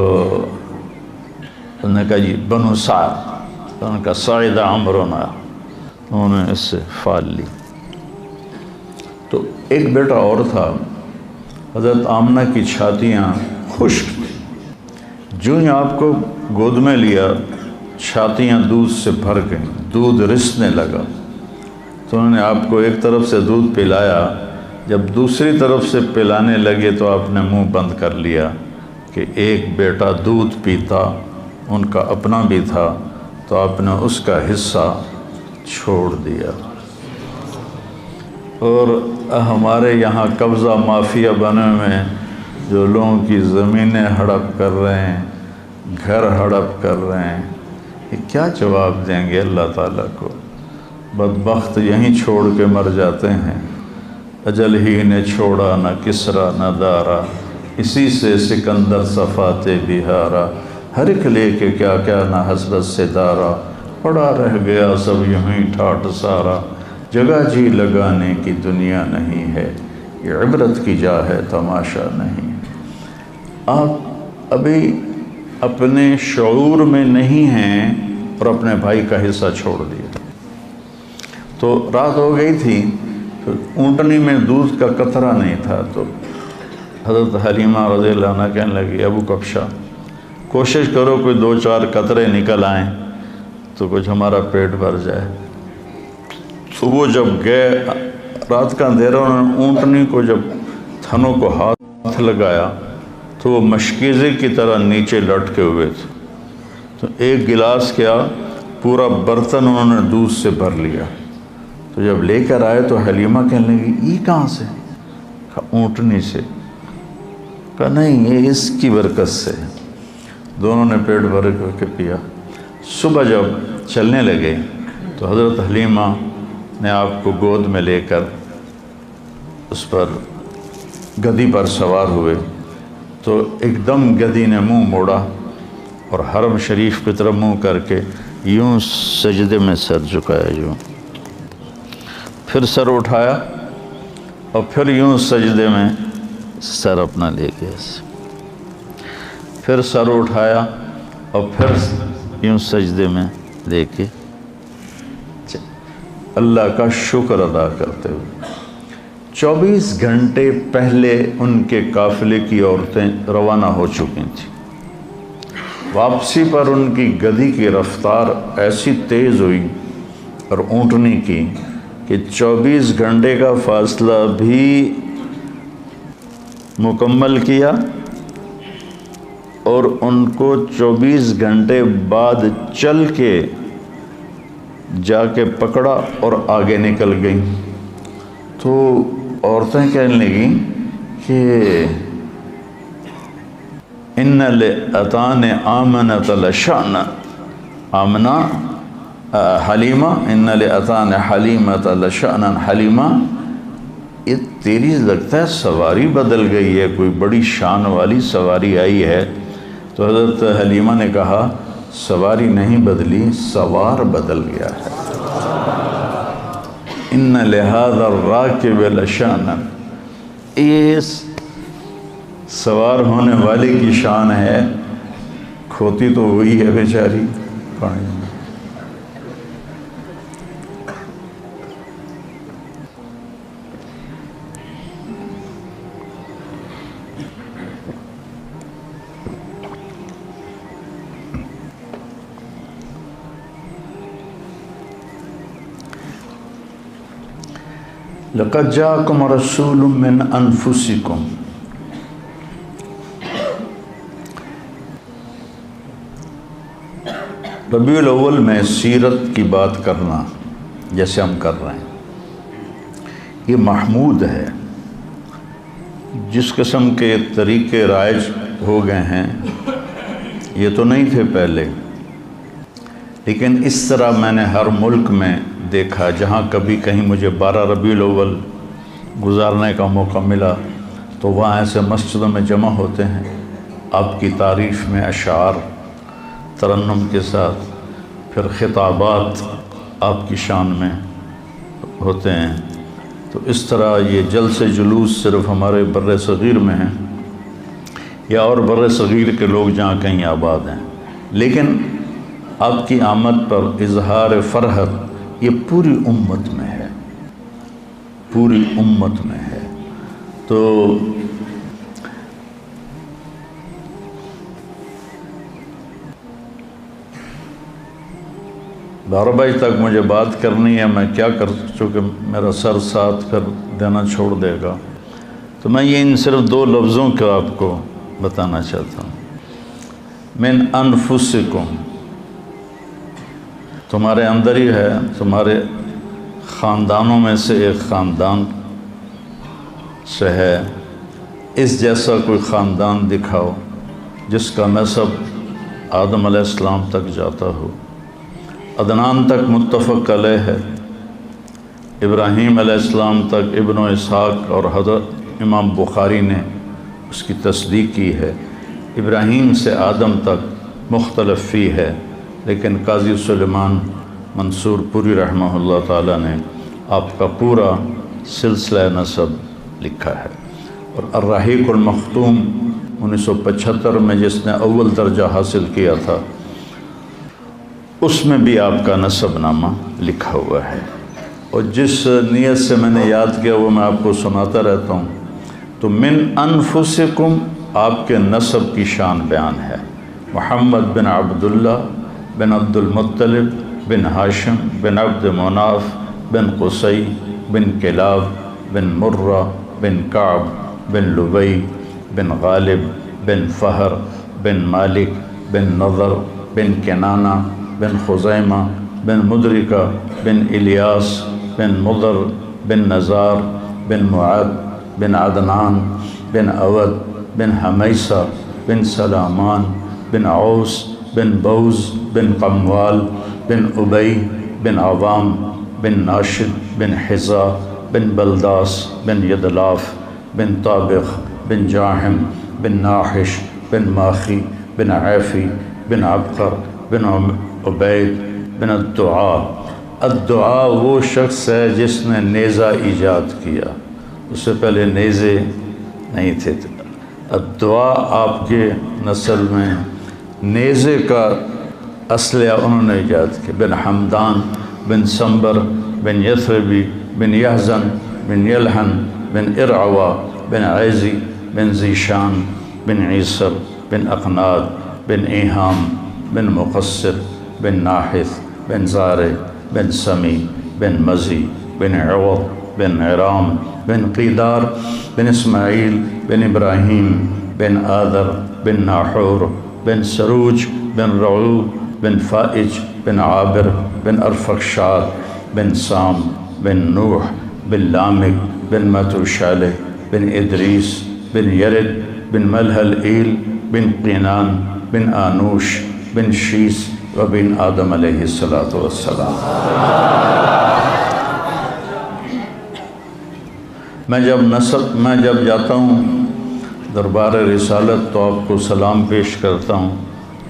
انہوں نے کہا جی بنو سعد۔ تو انہوں نے کہا سعید عمرنا، انہوں نے اس سے فال لی۔ تو ایک بیٹا اور تھا، حضرت آمنہ کی چھاتیاں خشک تھیں، جو ہی آپ کو گود میں لیا چھاتیاں دودھ سے بھر گئیں، دودھ رسنے لگا۔ تو انہوں نے آپ کو ایک طرف سے دودھ پلایا، جب دوسری طرف سے پلانے لگے تو آپ نے منہ بند کر لیا کہ ایک بیٹا دودھ پیتا، ان کا اپنا بھی تھا، تو آپ نے اس کا حصہ چھوڑ دیا۔ اور ہمارے یہاں قبضہ مافیا بنے میں جو لوگوں کی زمینیں ہڑپ کر رہے ہیں، گھر ہڑپ کر رہے ہیں، یہ کیا جواب دیں گے اللہ تعالیٰ کو؟ بدبخت یہیں چھوڑ کے مر جاتے ہیں۔ اجل ہی نے چھوڑا نہ کسرا نہ دارا، اسی سے سکندر صفات بہارا، ہر ایک لے کے کیا کیا نہ حسرت سے دارا، پڑا رہ گیا سب یوں ہی ٹھاٹ سارا، جگہ جی لگانے کی دنیا نہیں ہے، یہ عبرت کی جا ہے تماشا نہیں۔ آپ ابھی اپنے شعور میں نہیں ہیں اور اپنے بھائی کا حصہ چھوڑ دیا۔ تو رات ہو گئی تھی، تو اونٹنی میں دودھ کا قطرہ نہیں تھا، تو حضرت حلیمہ رضی اللہ عنہ کہنے لگی ابو کبشہ کوشش کرو کوئی 2-4 قطرے نکل آئیں تو کچھ ہمارا پیٹ بھر جائے۔ تو وہ جب گئے، رات کا اندھیرا، انہوں نے اونٹنی کو جب تھنوں کو ہاتھ لگایا تو وہ مشکیزے کی طرح نیچے لٹکے ہوئے تھے۔ تو ایک گلاس کیا پورا برتن انہوں نے دودھ سے بھر لیا۔ تو جب لے کر آئے تو حلیمہ کہنے لگی یہ کہاں سے؟ کہا اونٹنی سے۔ کہا نہیں، یہ اس کی برکت سے۔ دونوں نے پیٹ بھر کے پیا۔ صبح جب چلنے لگے تو حضرت حلیمہ نے آپ کو گود میں لے کر اس پر گدی پر سوار ہوئے، تو ایک دم گدی نے منہ موڑا اور حرم شریف کی طرف منہ کر کے یوں سجدے میں سر جھکایا، یوں پھر سر اٹھایا اور پھر یوں سجدے میں سر اپنا لے گیا، پھر سر اٹھایا اور پھر یوں سجدے میں دیکھے اللہ کا شکر ادا کرتے ہوئے 24 گھنٹے پہلے ان کے قافلے کی عورتیں روانہ ہو چکی تھیں۔ واپسی پر ان کی گدھی کی رفتار ایسی تیز ہوئی اور اونٹنی کی کہ 24 گھنٹے کا فاصلہ بھی مکمل کیا اور ان کو 24 گھنٹے بعد چل کے جا کے پکڑا اور آگے نکل گئیں۔ تو عورتیں کہنے لگیں کہ ان لأتان آمنة لشأنا آمنہ حلیمہ ان لأتان حلیمة لشأنا حلیمہ، یہ تیری لگتا ہے سواری بدل گئی ہے، کوئی بڑی شان والی سواری آئی ہے۔ تو حضرت حلیمہ نے کہا سواری نہیں بدلی، سوار بدل گیا ہے۔ ان لہذا الراکب لشأنا، اس سوار ہونے والے کی شان ہے، کھوتی تو وہی ہے بیچاری پانی میں۔ لقد جاءکم رسول من انفسکم، ربیع الاول میں سیرت کی بات کرنا جیسے ہم کر رہے ہیں یہ محمود ہے۔ جس قسم کے طریقے رائج ہو گئے ہیں یہ تو نہیں تھے پہلے، لیکن اس طرح میں نے ہر ملک میں دیکھا جہاں کبھی کہیں مجھے 12 ربیع الاول گزارنے کا موقع ملا تو وہاں ایسے مسجدوں میں جمع ہوتے ہیں، آپ کی تعریف میں اشعار ترنم کے ساتھ، پھر خطابات آپ کی شان میں ہوتے ہیں۔ تو اس طرح یہ جلسے جلوس صرف ہمارے بر صغیر میں ہیں یا اور بر صغیر کے لوگ جہاں کہیں آباد ہیں، لیکن آپ کی آمد پر اظہار فرحت یہ پوری امت میں ہے، پوری امت میں ہے۔ تو 12 بجے تک مجھے بات کرنی ہے، میں کیا کر چونکہ میرا سر ساتھ پھر دینا چھوڑ دے گا، تو میں یہ ان صرف 2 لفظوں کا آپ کو بتانا چاہتا ہوں۔ من انفسکم، تمہارے اندر ہی ہے، تمہارے خاندانوں میں سے ایک خاندان سے ہے، اس جیسا کوئی خاندان دکھاؤ جس کا نسب آدم علیہ السلام تک جاتا ہو، عدنان تک متفق علیہ ہے، ابراہیم علیہ السلام تک ابن اسحاق اور حضرت امام بخاری نے اس کی تصدیق کی ہے، ابراہیم سے آدم تک مختلف فی ہے، لیکن قاضی سلیمان منصور پوری رحمہ اللہ تعالیٰ نے آپ کا پورا سلسلہ نسب لکھا ہے۔ اور الرحیق المختوم 1975 میں جس نے اول درجہ حاصل کیا تھا اس میں بھی آپ کا نسب نامہ لکھا ہوا ہے، اور جس نیت سے میں نے یاد کیا وہ میں آپ کو سناتا رہتا ہوں۔ تو من انفسکم آپ کے نسب کی شان بیان ہے، محمد بن عبداللہ بن عبد المطلب بن ہاشم بن عبد مناف بن قصی بن کلاب بن مرہ بن کعب بن لبی بن غالب بن فہر بن مالک بن نضر بن کنانہ بن خزیمہ بن مدرکہ بن الیاس بن مضر بن نزار بن معد بن عدنان بن اود بن حمیسہ بن سلامان بن عوس بن بوز بن قموال بن ابی بن عوام بن ناشد بن حزا بن بلداس بن یدلاف بن طابق بن جاحم بن ناحش بن ماخی بن عیفی بن عبقر بن عبید بن الدعاء۔ الدعاء وہ شخص ہے جس نے نیزہ ایجاد کیا، اس سے پہلے نیزے نہیں تھے۔ الدعاء آپ کے نسل میں نیزے کا اسلحہ انہوں نے ایجاد کیا، بن حمدان بن سنبر بن یثربی بن یحزن بن یلحن بن ارعوا بن عیزی بن ذیشان بن عیسر بن اقناد بن ایہام بن مقصر بن ناحث بن زارع بن سمی بن مزی بن عوض بن عرام بن قیدار بن اسماعیل بن ابراہیم بن آدر بن ناحور بن سروج بن رعوب بن فائج بن عابر بن ارفخشاد بن سام بن نوح بن لامک بن متوشالح بن ادریس بن یرد بن ملحلئیل بن قینان بن آنوش بن شیس و بن آدم علیہ السلام۔ میں جب جاتا ہوں دربار رسالت تو آپ کو سلام پیش کرتا ہوں،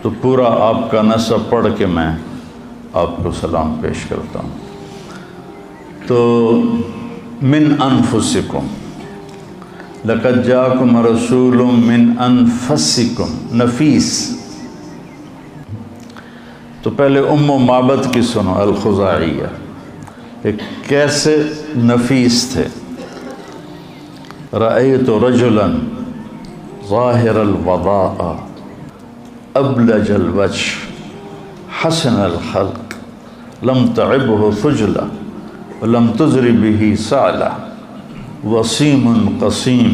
تو پورا آپ کا نسب پڑھ کے میں آپ کو سلام پیش کرتا ہوں۔ تو من انفسکم لقد جاءکم رسول من انفسکم، نفیس۔ تو پہلے ام معبد کی سنو، الخزاعیہ، کہ کیسے نفیس تھے۔ رأیت رجلا ظاہر الوضاء ابلج الوجه حسن الخلق لم تعبه ثجلة ولم تزر به سعلة وسيم قصيم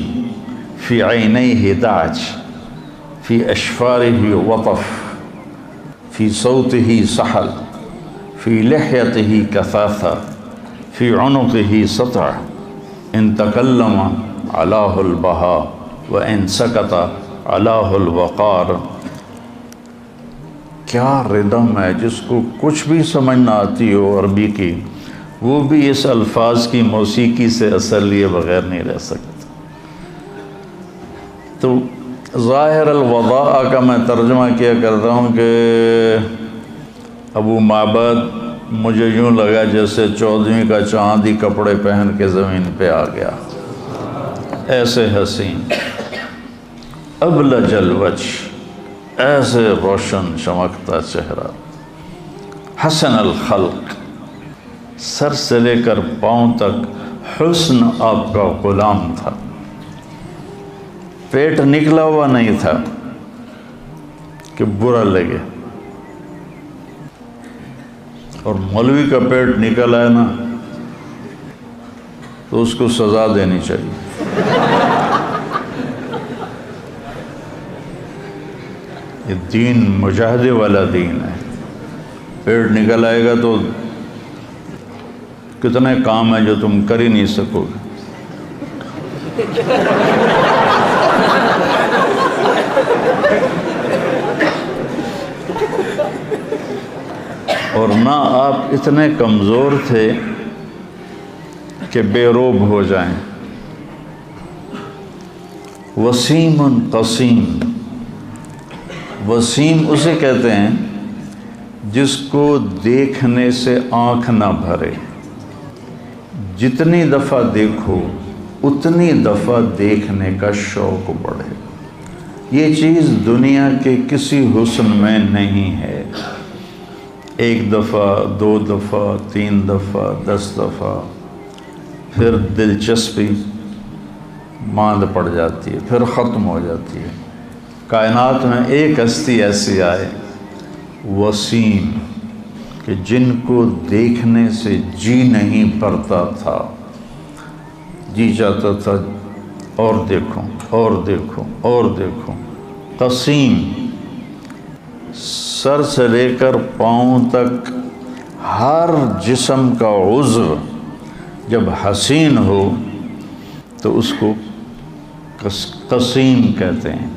في عينيه دعج في أشفاره وطف في صوته سحل في لحيته كثاثة في عنقه سطع إن تكلم علاه البهاء وإن سكت علاه الوقار۔ کیا ردم ہے، جس کو کچھ بھی سمجھ نہ آتی ہو عربی کی، وہ بھی اس الفاظ کی موسیقی سے اثر لیے بغیر نہیں رہ سکتا۔ تو ظاہر الوضاء کا میں ترجمہ کیا کرتا ہوں کہ ابو معبد مجھے یوں لگا جیسے 14ویں کا چاند ہی کپڑے پہن کے زمین پہ آ گیا، ایسے حسین، ابلج الوجہ، ایسے روشن چمکتا چہرہ، حسن الخلق، سر سے لے کر پاؤں تک حسن آپ کا غلام تھا، پیٹ نکلا ہوا نہیں تھا کہ برا لگے۔ اور مولوی کا پیٹ نکل آئے نا تو اس کو سزا دینی چاہیے۔ یہ دین مجاہدے والا دین ہے، پیٹ نکل آئے گا تو کتنے کام ہیں جو تم کر ہی نہیں سکو گے۔ اور نہ آپ اتنے کمزور تھے کہ بے روب ہو جائیں۔ وسیم قسیم، وسیم اسے کہتے ہیں جس کو دیکھنے سے آنکھ نہ بھرے، جتنی دفعہ دیکھو اتنی دفعہ دیکھنے کا شوق بڑھے۔ یہ چیز دنیا کے کسی حسن میں نہیں ہے۔ ایک دفعہ، 2 دفعہ، 3 دفعہ، 10 دفعہ، پھر دلچسپی ماند پڑ جاتی ہے، پھر ختم ہو جاتی ہے۔ کائنات میں ایک ہستی ایسی آئے، وسیم، کہ جن کو دیکھنے سے جی نہیں بھرتا تھا، جی چاہتا تھا اور دیکھوں اور دیکھوں اور دیکھوں۔ قسیم، سر سے لے کر پاؤں تک ہر جسم کا عضو جب حسین ہو تو اس کو قسیم کہتے ہیں۔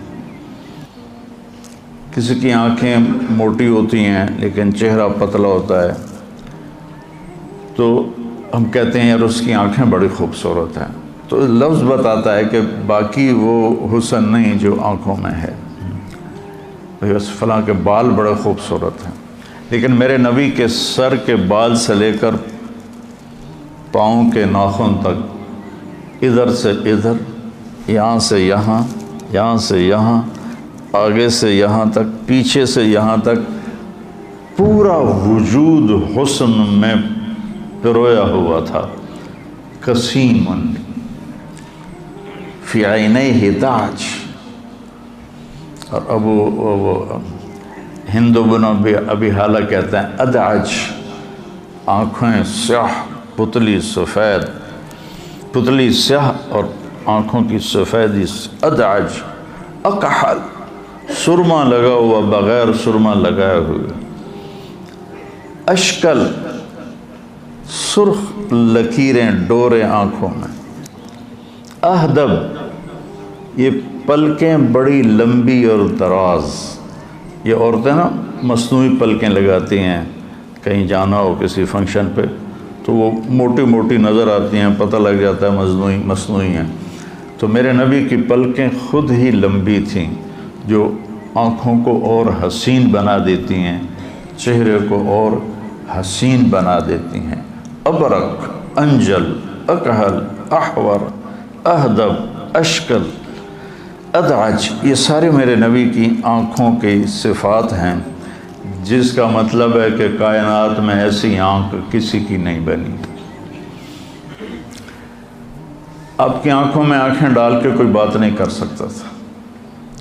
کسی کی آنکھیں موٹی ہوتی ہیں لیکن چہرہ پتلا ہوتا ہے تو ہم کہتے ہیں یار اس کی آنکھیں بڑی خوبصورت ہیں، تو لفظ بتاتا ہے کہ باقی وہ حسن نہیں جو آنکھوں میں ہے۔ بس فلاں کے بال بڑے خوبصورت ہیں، لیکن میرے نبی کے سر کے بال سے لے کر پاؤں کے ناخن تک، ادھر سے ادھر، یہاں سے یہاں، یہاں سے یہاں، آگے سے یہاں تک، پیچھے سے یہاں تک پورا وجود حسن میں پرویا ہوا تھا. کسیم فی عینیہ داج. اور ہند بن ابی حالہ کہتے ہیں ادعج، آنکھیں سیاہ، پتلی سفید، پتلی سیاہ اور آنکھوں کی سفیدی. ادعج اکحل، سرما لگا ہوا بغیر سرما لگائے ہوئے. اشکل، سرخ لکیریں ڈوریں آنکھوں میں. اہدب، یہ پلکیں بڑی لمبی اور دراز. یہ عورتیں نا مصنوعی پلکیں لگاتی ہیں، کہیں جانا ہو کسی فنکشن پہ تو وہ موٹی موٹی نظر آتی ہیں، پتہ لگ جاتا ہے مصنوعی ہیں. تو میرے نبی کی پلکیں خود ہی لمبی تھیں جو آنکھوں کو اور حسین بنا دیتی ہیں، چہرے کو اور حسین بنا دیتی ہیں. ابرق، انجل، اکحل، احور، اہدب، اشکل، ادعج، یہ سارے میرے نبی کی آنکھوں کی صفات ہیں، جس کا مطلب ہے کہ کائنات میں ایسی آنکھ کسی کی نہیں بنی. آپ کی آنکھوں میں آنکھیں ڈال کے کوئی بات نہیں کر سکتا تھا.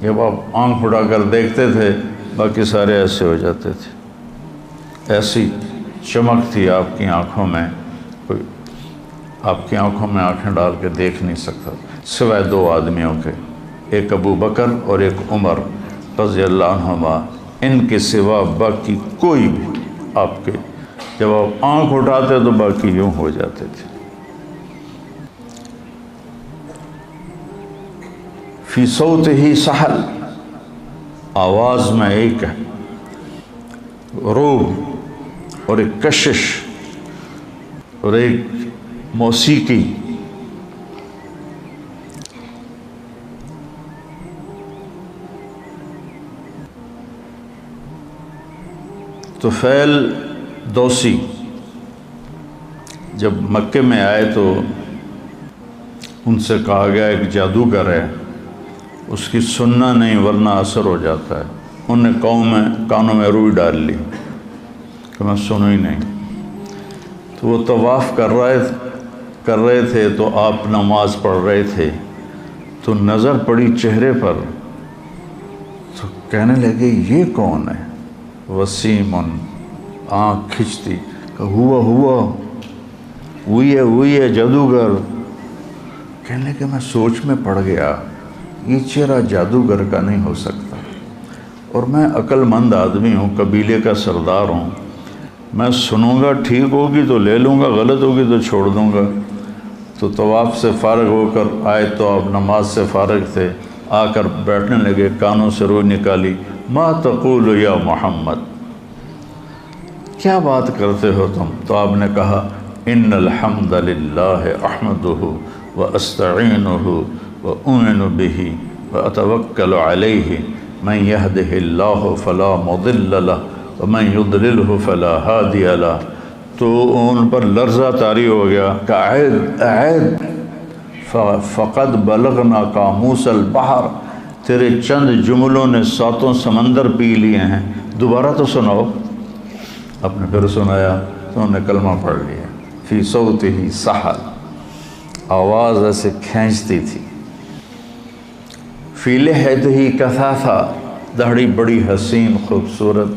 جب آپ آنکھ اٹھا کر دیکھتے تھے باقی سارے ایسے ہو جاتے تھے. ایسی چمک تھی آپ کی آنکھوں میں، کوئی آپ کی آنکھوں میں آنکھیں ڈال کے دیکھ نہیں سکتا سوائے دو آدمیوں کے، ایک ابو بکر اور ایک عمر رضی اللہ عنہما. ان کے سوا باقی کوئی بھی آپ کے جب آپ آنکھ اٹھاتے تو باقی یوں ہو جاتے تھے. فی صوت ہی سحل، آواز میں ایک روح اور ایک کشش اور ایک موسیقی. طفیل دوسی جب مکے میں آئے تو ان سے کہا گیا ایک جادوگر ہے، اس کی سننا نہیں ورنہ اثر ہو جاتا ہے. ان نے کانوں میں روئی ڈال لی کہ میں سنوں ہی نہیں. تو وہ طواف کر رہے تھے تو آپ نماز پڑھ رہے تھے تو نظر پڑی چہرے پر، تو کہنے لگے یہ کون ہے؟ وسیم، آنکھ کھچتی کہ وہی ہے جادوگر. کہنے لگے میں سوچ میں پڑ گیا یہ چہرہ جادوگر کا نہیں ہو سکتا، اور میں عقل مند آدمی ہوں، قبیلے کا سردار ہوں، میں سنوں گا ٹھیک ہوگی تو لے لوں گا، غلط ہوگی تو چھوڑ دوں گا. تو طواف سے فارغ ہو کر آئے تو آپ نماز سے فارغ تھے، آ کر بیٹھنے لگے، کانوں سے روئی نکالی. ما تقول یا محمد، کیا بات کرتے ہو تم؟ تو آپ نے کہا ان الحمد للہ احمدہ واستعینہ واؤمن بہ واتوکل علیہ من یہدہ اللہ فلا مضل لہ ومن یضللہ فلا ہادی لہ. تو ان پر لرزہ طاری ہو گیا کہ اعد فقد بلغنا قاموس البحر، تیرے چند جملوں نے ساتوں سمندر پی لیے ہیں، دوبارہ تو سناؤ. آپ نے پھر سنایا تو انہوں نے کلمہ پڑھ لیا. فی صوت ہی سحل، آواز ایسے کھینچتی تھی. فی لحیت ہی کثافہ، داڑھی بڑی حسین خوبصورت،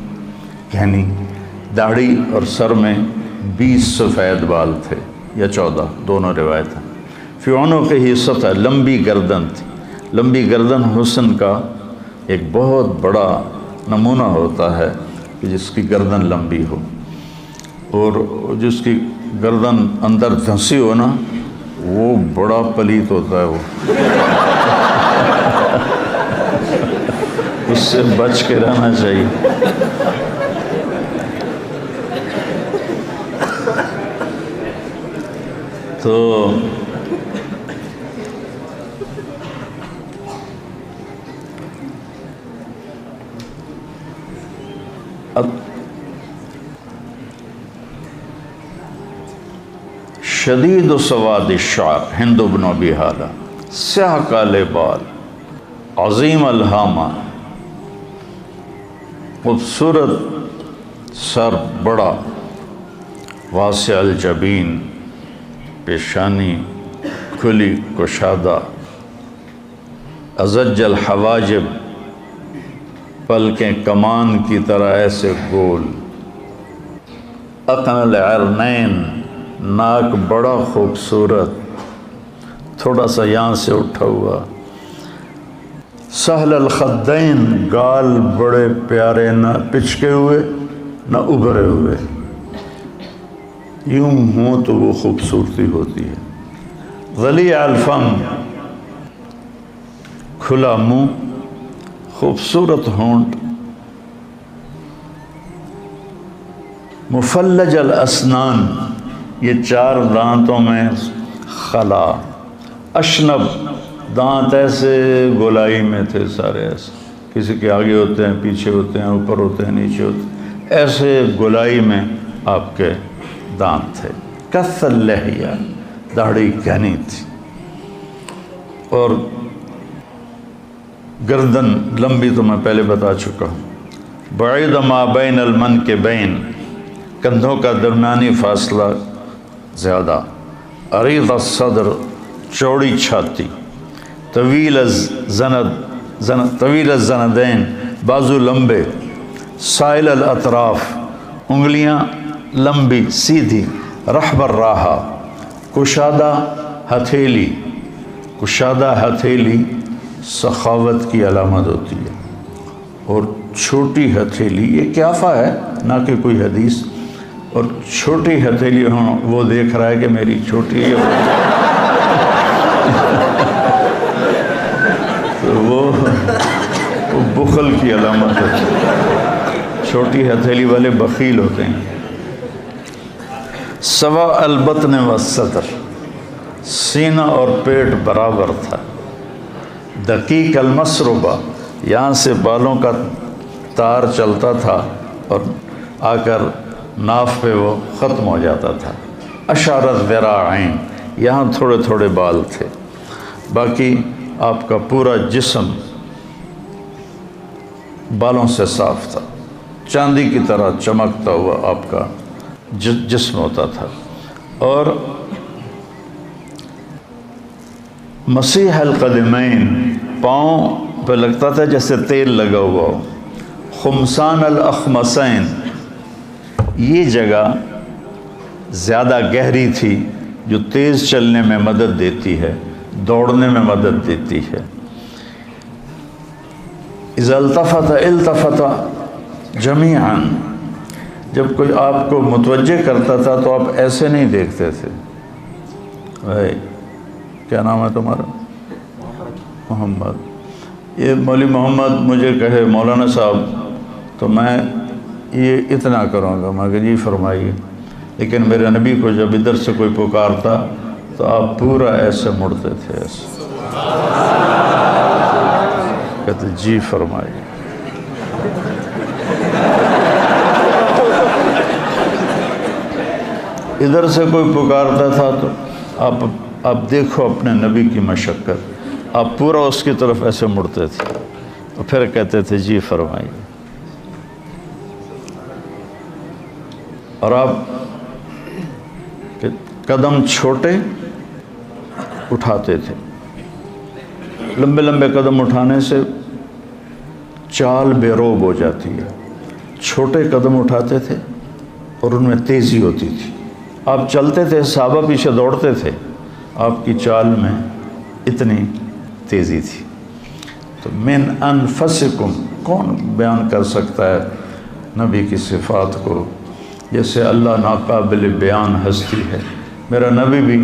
یعنی داڑھی اور سر میں 20 سفید بال تھے یا 14، دونوں روایت ہیں. فی عنق ہی سطح، لمبی گردن تھی. لمبی گردن حسن کا ایک بہت بڑا نمونہ ہوتا ہے کہ جس کی گردن لمبی ہو، اور جس کی گردن اندر دھنسی ہو نا وہ بڑا پلیت ہوتا ہے. وہ اس سے بچ کے رہنا چاہیے. تو اب شدید سواد الشعر، ہند بن ابی حالہ، سیاہ کالے بال، عظیم الہامہ، خوبصورت سر بڑا، واسع الجبین، پیشانی کھلی کشادہ، ازج الحواجب، پلکیں کمان کی طرح ایسے گول، اقن العرنین، ناک بڑا خوبصورت، تھوڑا سا یہاں سے اٹھا ہوا، سہل الخدین، گال بڑے پیارے، نہ پچکے ہوئے نہ ابھرے ہوئے، یوں ہوں تو وہ خوبصورتی ہوتی ہے، ضلیع الفم، کھلا منہ، خوبصورت ہونٹ، مفلج الاسنان، یہ 4 دانتوں میں خلا، اشنب، دانت ایسے گولائی میں تھے سارے، ایسے کسی کے آگے ہوتے ہیں، پیچھے ہوتے ہیں، اوپر ہوتے ہیں، نیچے ہوتے ہیں، ایسے گولائی میں آپ کے دانت تھے، کث اللحیہ، داڑھی گھنی تھی، اور گردن لمبی تو میں پہلے بتا چکا ہوں، بعید ما بین المنکبین، کندھوں کا درمیانی فاصلہ زیادہ، عریض الصدر، چوڑی چھاتی، طویل الزندین، بازو لمبے، سائل الاطراف، انگلیاں لمبی سیدھی، رحب الراحہ، کشادہ ہتھیلی، کشادہ ہتھیلی سخاوت کی علامت ہوتی ہے، اور چھوٹی ہتھیلی یہ قیافہ ہے نہ کہ کوئی حدیث، اور چھوٹی ہتھیلی وہ دیکھ رہا ہے کہ میری چھوٹی ہے تو وہ بخل کی علامت ہے، چھوٹی ہتھیلی والے بخیل ہوتے ہیں، سوا البطن والصدر، سینہ اور پیٹ برابر تھا، دقیق المسربہ، یہاں سے بالوں کا تار چلتا تھا اور آ کر ناف پہ وہ ختم ہو جاتا تھا، اشارت ذراعین، یہاں تھوڑے تھوڑے بال تھے، باقی آپ کا پورا جسم بالوں سے صاف تھا، چاندی کی طرح چمکتا ہوا آپ کا جسم ہوتا تھا، اور مسیح القدمین، پاؤں پہ لگتا تھا جیسے تیل لگا ہوا ہو، خمسان الاخمسین، یہ جگہ زیادہ گہری تھی جو تیز چلنے میں مدد دیتی ہے، دوڑنے میں مدد دیتی ہے، اذا التفت التفت جمیعا، جب کوئی آپ کو متوجہ کرتا تھا تو آپ ایسے نہیں دیکھتے تھے، بھائی کیا نام ہے تمہارا؟ محمد، یہ مولوی محمد مجھے کہے مولانا صاحب تو میں یہ اتنا کروں گا، میں کہ جی فرمائیے، لیکن میرے نبی کو جب ادھر سے کوئی پکارتا تو آپ پورا ایسے مڑتے تھے، ایسے کہتے جی فرمائیے، ادھر سے کوئی پکارتا تھا تو آپ دیکھو اپنے نبی کی مشقت، آپ پورا اس کی طرف ایسے مڑتے تھے اور پھر کہتے تھے جی فرمائیے، اور آپ قدم چھوٹے اٹھاتے تھے، لمبے لمبے قدم اٹھانے سے چال بے روب ہو جاتی ہے، چھوٹے قدم اٹھاتے تھے اور ان میں تیزی ہوتی تھی، آپ چلتے تھے صحابہ پیچھے دوڑتے تھے، آپ کی چال میں اتنی تیزی تھی، تو من انفسکم، کون بیان کر سکتا ہے نبی کی صفات کو، جیسے اللہ ناقابل بیان ہستی ہے، میرا نبی بھی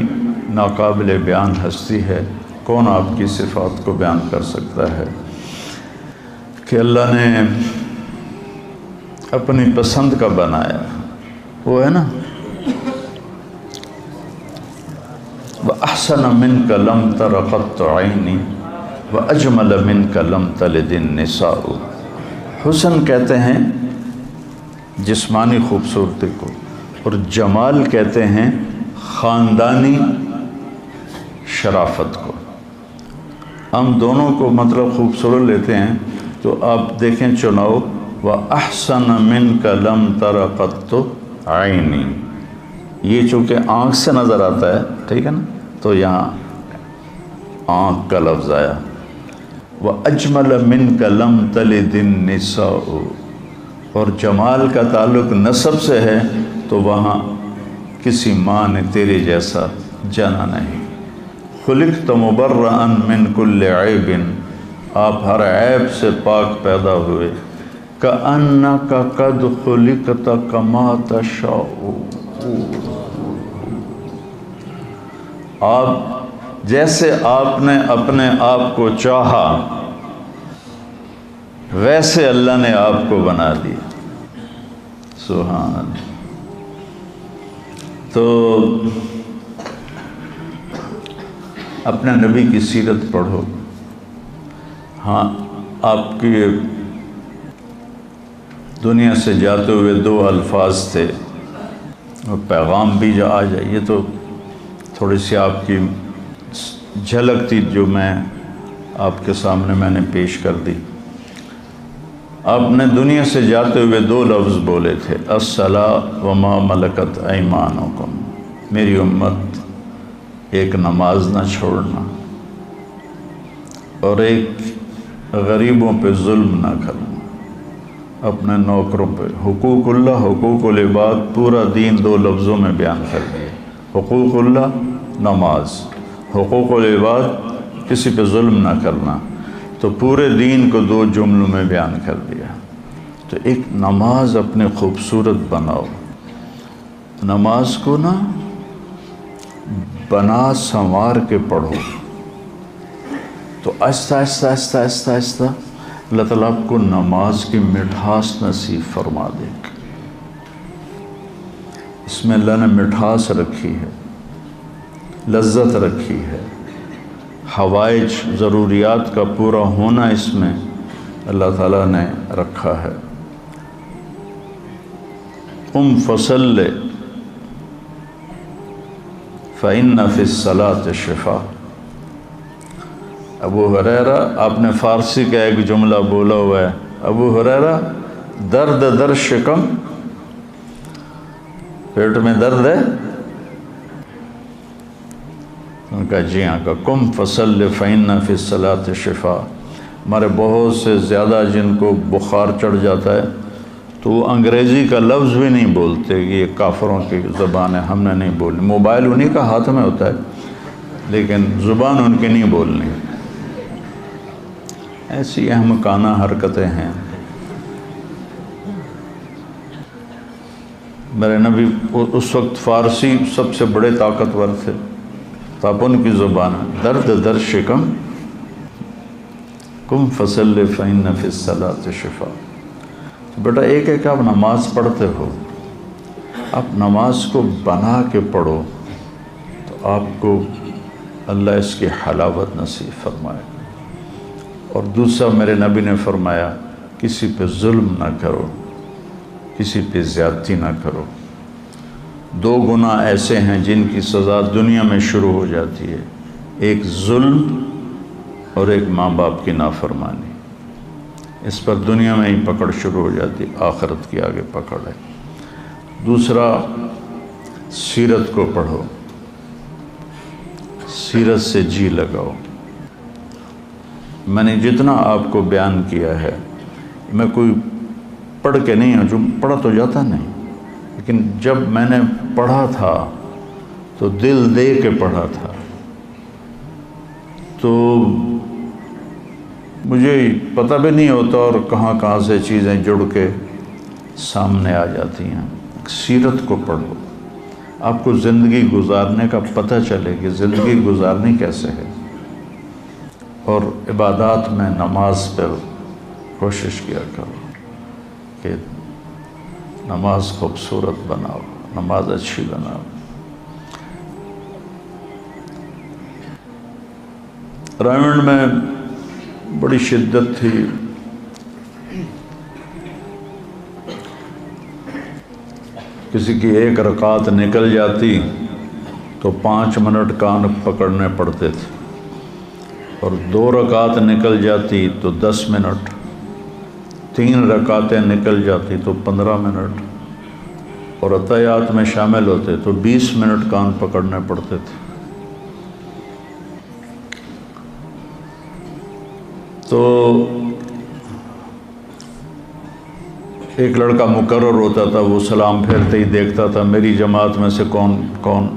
ناقابل بیان ہستی ہے، کون آپ کی صفات کو بیان کر سکتا ہے کہ اللہ نے اپنی پسند کا بنایا، وہ ہے نا وَأَحْسَنَ مِنْكَ لَمْ تَرَ قَطُّ عَيْنِي وَأَجْمَلَ مِنْكَ لَمْ تَلِدِ النِّسَاءُ، حسن کہتے ہیں جسمانی خوبصورتی کو، اور جمال کہتے ہیں خاندانی شرافت کو، ہم دونوں کو مطلب خوبصورت لیتے ہیں، تو آپ دیکھیں چناؤ وَأَحْسَنَ مِنْكَ لَمْ تَرَ قَطُّ عَيْنِي، یہ چونکہ آنکھ سے نظر آتا ہے، ٹھیک ہے نا، تو یہاں آنکھ کا لفظ آیا۔ وَأَجْمَلَ مِنْكَ لَمْ تَلِدِ النِّسَاءُ، اور جمال کا تعلق نسب سے ہے تو وہاں کسی ماں نے تیرے جیسا جنا نہیں۔ خلقت مبرئا من کل عیب، آپ ہر عیب سے پاک پیدا ہوئے۔ کأنک قد خلقت کما تشاء، آپ جیسے آپ نے اپنے آپ کو چاہا ویسے اللہ نے آپ کو بنا دیا۔ سبحان۔ تو اپنے نبی کی سیرت پڑھو۔ ہاں، آپ کی دنیا سے جاتے ہوئے 2 الفاظ تھے، وہ پیغام بھی آ جائے، یہ تو تھوڑی سی آپ کی جھلک تھی جو میں آپ کے سامنے میں نے پیش کر دی۔ آپ نے دنیا سے جاتے ہوئے 2 لفظ بولے تھے، الصلاۃ وما ملکت ایمانکم، میری امت ایک نماز نہ چھوڑنا اور ایک غریبوں پہ ظلم نہ کرنا، اپنے نوکروں پہ حقوق اللہ حقوق العباد، پورا دین 2 لفظوں میں بیان کر دیا۔ حقوق اللہ نماز، حقوق العباد کسی پہ ظلم نہ کرنا، تو پورے دین کو 2 جملوں میں بیان کر دیا۔ تو ایک نماز اپنے خوبصورت بناؤ، نماز کو نا بنا سنوار کے پڑھو، تو آہستہ آہستہ آہستہ آہستہ آہستہ اللہ تعالیٰ آپ کو نماز کی مٹھاس نصیب فرما دے گا۔ اس میں اللہ نے مٹھاس رکھی ہے، لذت رکھی ہے، حوائج ضروریات کا پورا ہونا اس میں اللہ تعالیٰ نے رکھا ہے۔ قم فصل فإن فی الصلاۃ شفاء۔ ابو ہریرہ، آپ نے فارسی کا ایک جملہ بولا ہوا ہے، ابو ہریرہ درد در شکم، پیٹ میں درد ہے؟ ان کا جی ہاں کا قم فصل فإن فی الصلاۃ شفاء۔ ہمارے بہت سے زیادہ جن کو بخار چڑھ جاتا ہے تو وہ انگریزی کا لفظ بھی نہیں بولتے، یہ کافروں کی زبان ہے، ہم نے نہیں بولنی۔ موبائل انہی کا ہاتھ میں ہوتا ہے لیکن زبان ان کی نہیں بولنی۔ ایسی احمقانہ حرکتیں ہیں۔ میرے نبی اس وقت فارسی سب سے بڑے طاقتور تھے، تو اب ان کی زبان ہے، درد در شکم، قم فصل فإن فی الصلاۃ شفاء۔ بیٹا ایک ایک آپ نماز پڑھتے ہو، آپ نماز کو بنا کے پڑھو تو آپ کو اللہ اس کی حلاوت نصیب فرمائے۔ اور دوسرا میرے نبی نے فرمایا، کسی پہ ظلم نہ کرو، کسی پہ زیادتی نہ کرو۔ 2 گناہ ایسے ہیں جن کی سزا دنیا میں شروع ہو جاتی ہے، ایک ظلم اور ایک ماں باپ کی نافرمانی۔ اس پر دنیا میں ہی پکڑ شروع ہو جاتی، آخرت کی آگے پکڑ ہے۔ دوسرا، سیرت کو پڑھو، سیرت سے جی لگاؤ۔ میں نے جتنا آپ کو بیان کیا ہے، میں کوئی پڑھ کے نہیں ہوں، جو پڑھا تو جاتا نہیں، لیکن جب میں نے پڑھا تھا تو دل دے کے پڑھا تھا، تو مجھے پتہ بھی نہیں ہوتا اور کہاں کہاں سے چیزیں جڑ کے سامنے آ جاتی ہیں۔ سیرت کو پڑھو، آپ کو زندگی گزارنے کا پتہ چلے کہ زندگی گزارنی کیسے ہے۔ اور عبادات میں نماز پر کوشش کیا کرو کہ نماز خوبصورت بناؤ، نماز اچھی بناؤ۔ رائمنڈ میں بڑی شدت تھی، کسی کی 1 رکعت نکل جاتی تو 5 منٹ کان پکڑنے پڑتے تھے، اور 2 رکعت نکل جاتی تو 10 منٹ، 3 رکعتیں نکل جاتی تو 15 منٹ، اور عطیات میں شامل ہوتے تو 20 منٹ کان پکڑنے پڑتے تھے۔ تو ایک لڑکا مقرر ہوتا تھا، وہ سلام پھیرتے ہی دیکھتا تھا میری جماعت میں سے کون کون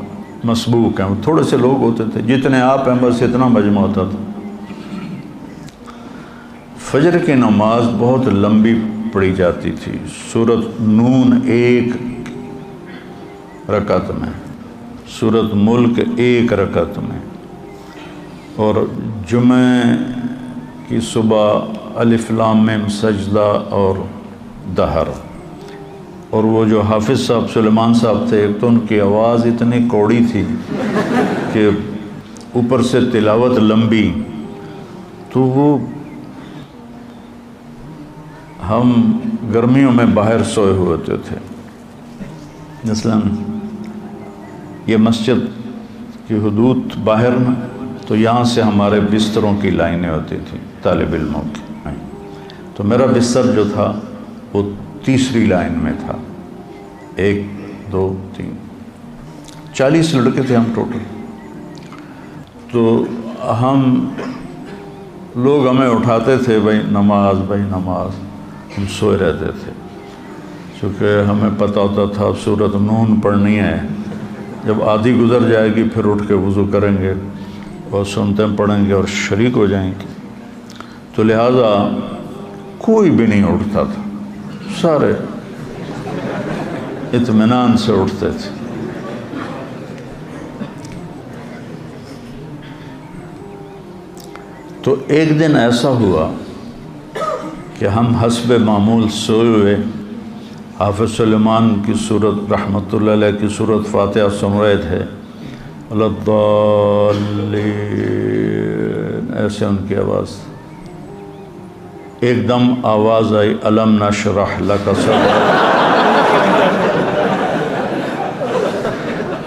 مسبوق ہیں۔ تھوڑے سے لوگ ہوتے تھے، جتنے آپ ہیں بس اتنا مجمع ہوتا تھا۔ فجر کی نماز بہت لمبی پڑھی جاتی تھی، سورۃ نون 1 رکعت میں، سورۃ ملک 1 رکعت میں، اور جمعہ کی صبح الف لام میم سجدہ اور دہر۔ اور وہ جو حافظ صاحب سلیمان صاحب تھے، ایک تو ان کی آواز اتنی کوڑی تھی کہ اوپر سے تلاوت لمبی، تو وہ ہم گرمیوں میں باہر سوئے ہوتے تھے۔ مثلاً یہ مسجد کی حدود باہر میں، تو یہاں سے ہمارے بستروں کی لائنیں ہوتی تھیں طالب علموں کی، تو میرا بستر جو تھا وہ 3ری لائن میں تھا، 1 2 3 40 لڑکے تھے ہم ٹوٹل۔ تو لوگ ہمیں اٹھاتے تھے، بھائی نماز، بھائی نماز، ہم سوئے رہتے تھے، چونکہ ہمیں پتہ ہوتا تھا اب سورۃ نون پڑھنی ہے، جب آدھی گزر جائے گی پھر اٹھ کے وضو کریں گے اور سنتیں پڑھیں گے اور شریک ہو جائیں گے، تو لہٰذا کوئی بھی نہیں اٹھتا تھا، سارے اطمینان سے اٹھتے تھے۔ تو ایک دن ایسا ہوا کہ ہم حسب معمول سوئے ہوئے، حافظ سلیمان کی سورت رحمۃ اللہ علیہ کی سورت فاتحہ سن رہے تھے، الضالین ایسے ان کی آواز، ایک دم آواز آئی الم نشرح لک صدرک۔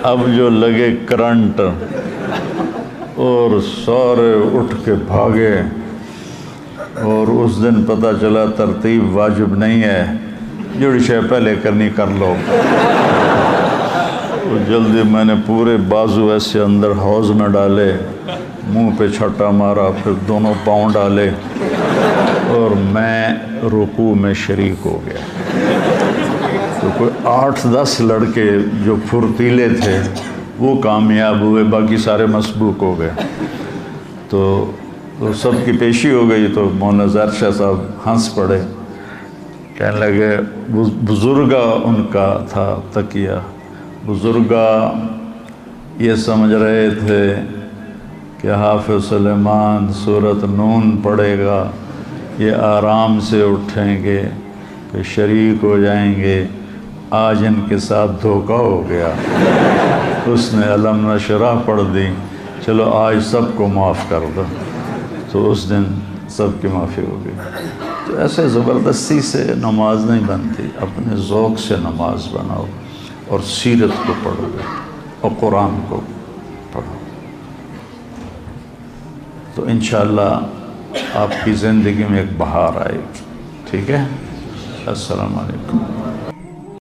اب جو لگے کرنٹ اور سارے اٹھ کے بھاگے، اور اس دن پتہ چلا ترتیب واجب نہیں ہے، جو شے پہلے کرنی کر لو۔ تو جلدی میں نے پورے بازو ایسے اندر حوض میں ڈالے، منہ پہ چھٹا مارا، پھر دونوں پاؤں ڈالے، اور میں رکوع میں شریک ہو گیا۔ تو کوئی 8-10 لڑکے جو پھرتیلے تھے وہ کامیاب ہوئے، باقی سارے مسبوق ہو گئے۔ تو سب کی پیشی ہو گئی، تو مولانا ظاہر شاہ صاحب ہنس پڑے، کہنے لگے، بزرگا ان کا تھا تقیہ، بزرگا یہ سمجھ رہے تھے کہ حافظ سلیمان سورۃ نون پڑھے گا، یہ آرام سے اٹھیں گے کہ شریک ہو جائیں گے، آج ان کے ساتھ دھوکہ ہو گیا، اس نے الم نشرح پڑھ دی، چلو آج سب کو معاف کر دو۔ تو اس دن سب کی معافی ہو گئی۔ تو ایسے زبردستی سے نماز نہیں بنتی، اپنے ذوق سے نماز بناؤ، اور سیرت کو پڑھو اور قرآن کو پڑھو، تو انشاءاللہ آپ کی زندگی میں ایک بہار آئے گی۔ ٹھیک ہے، السلام علیکم۔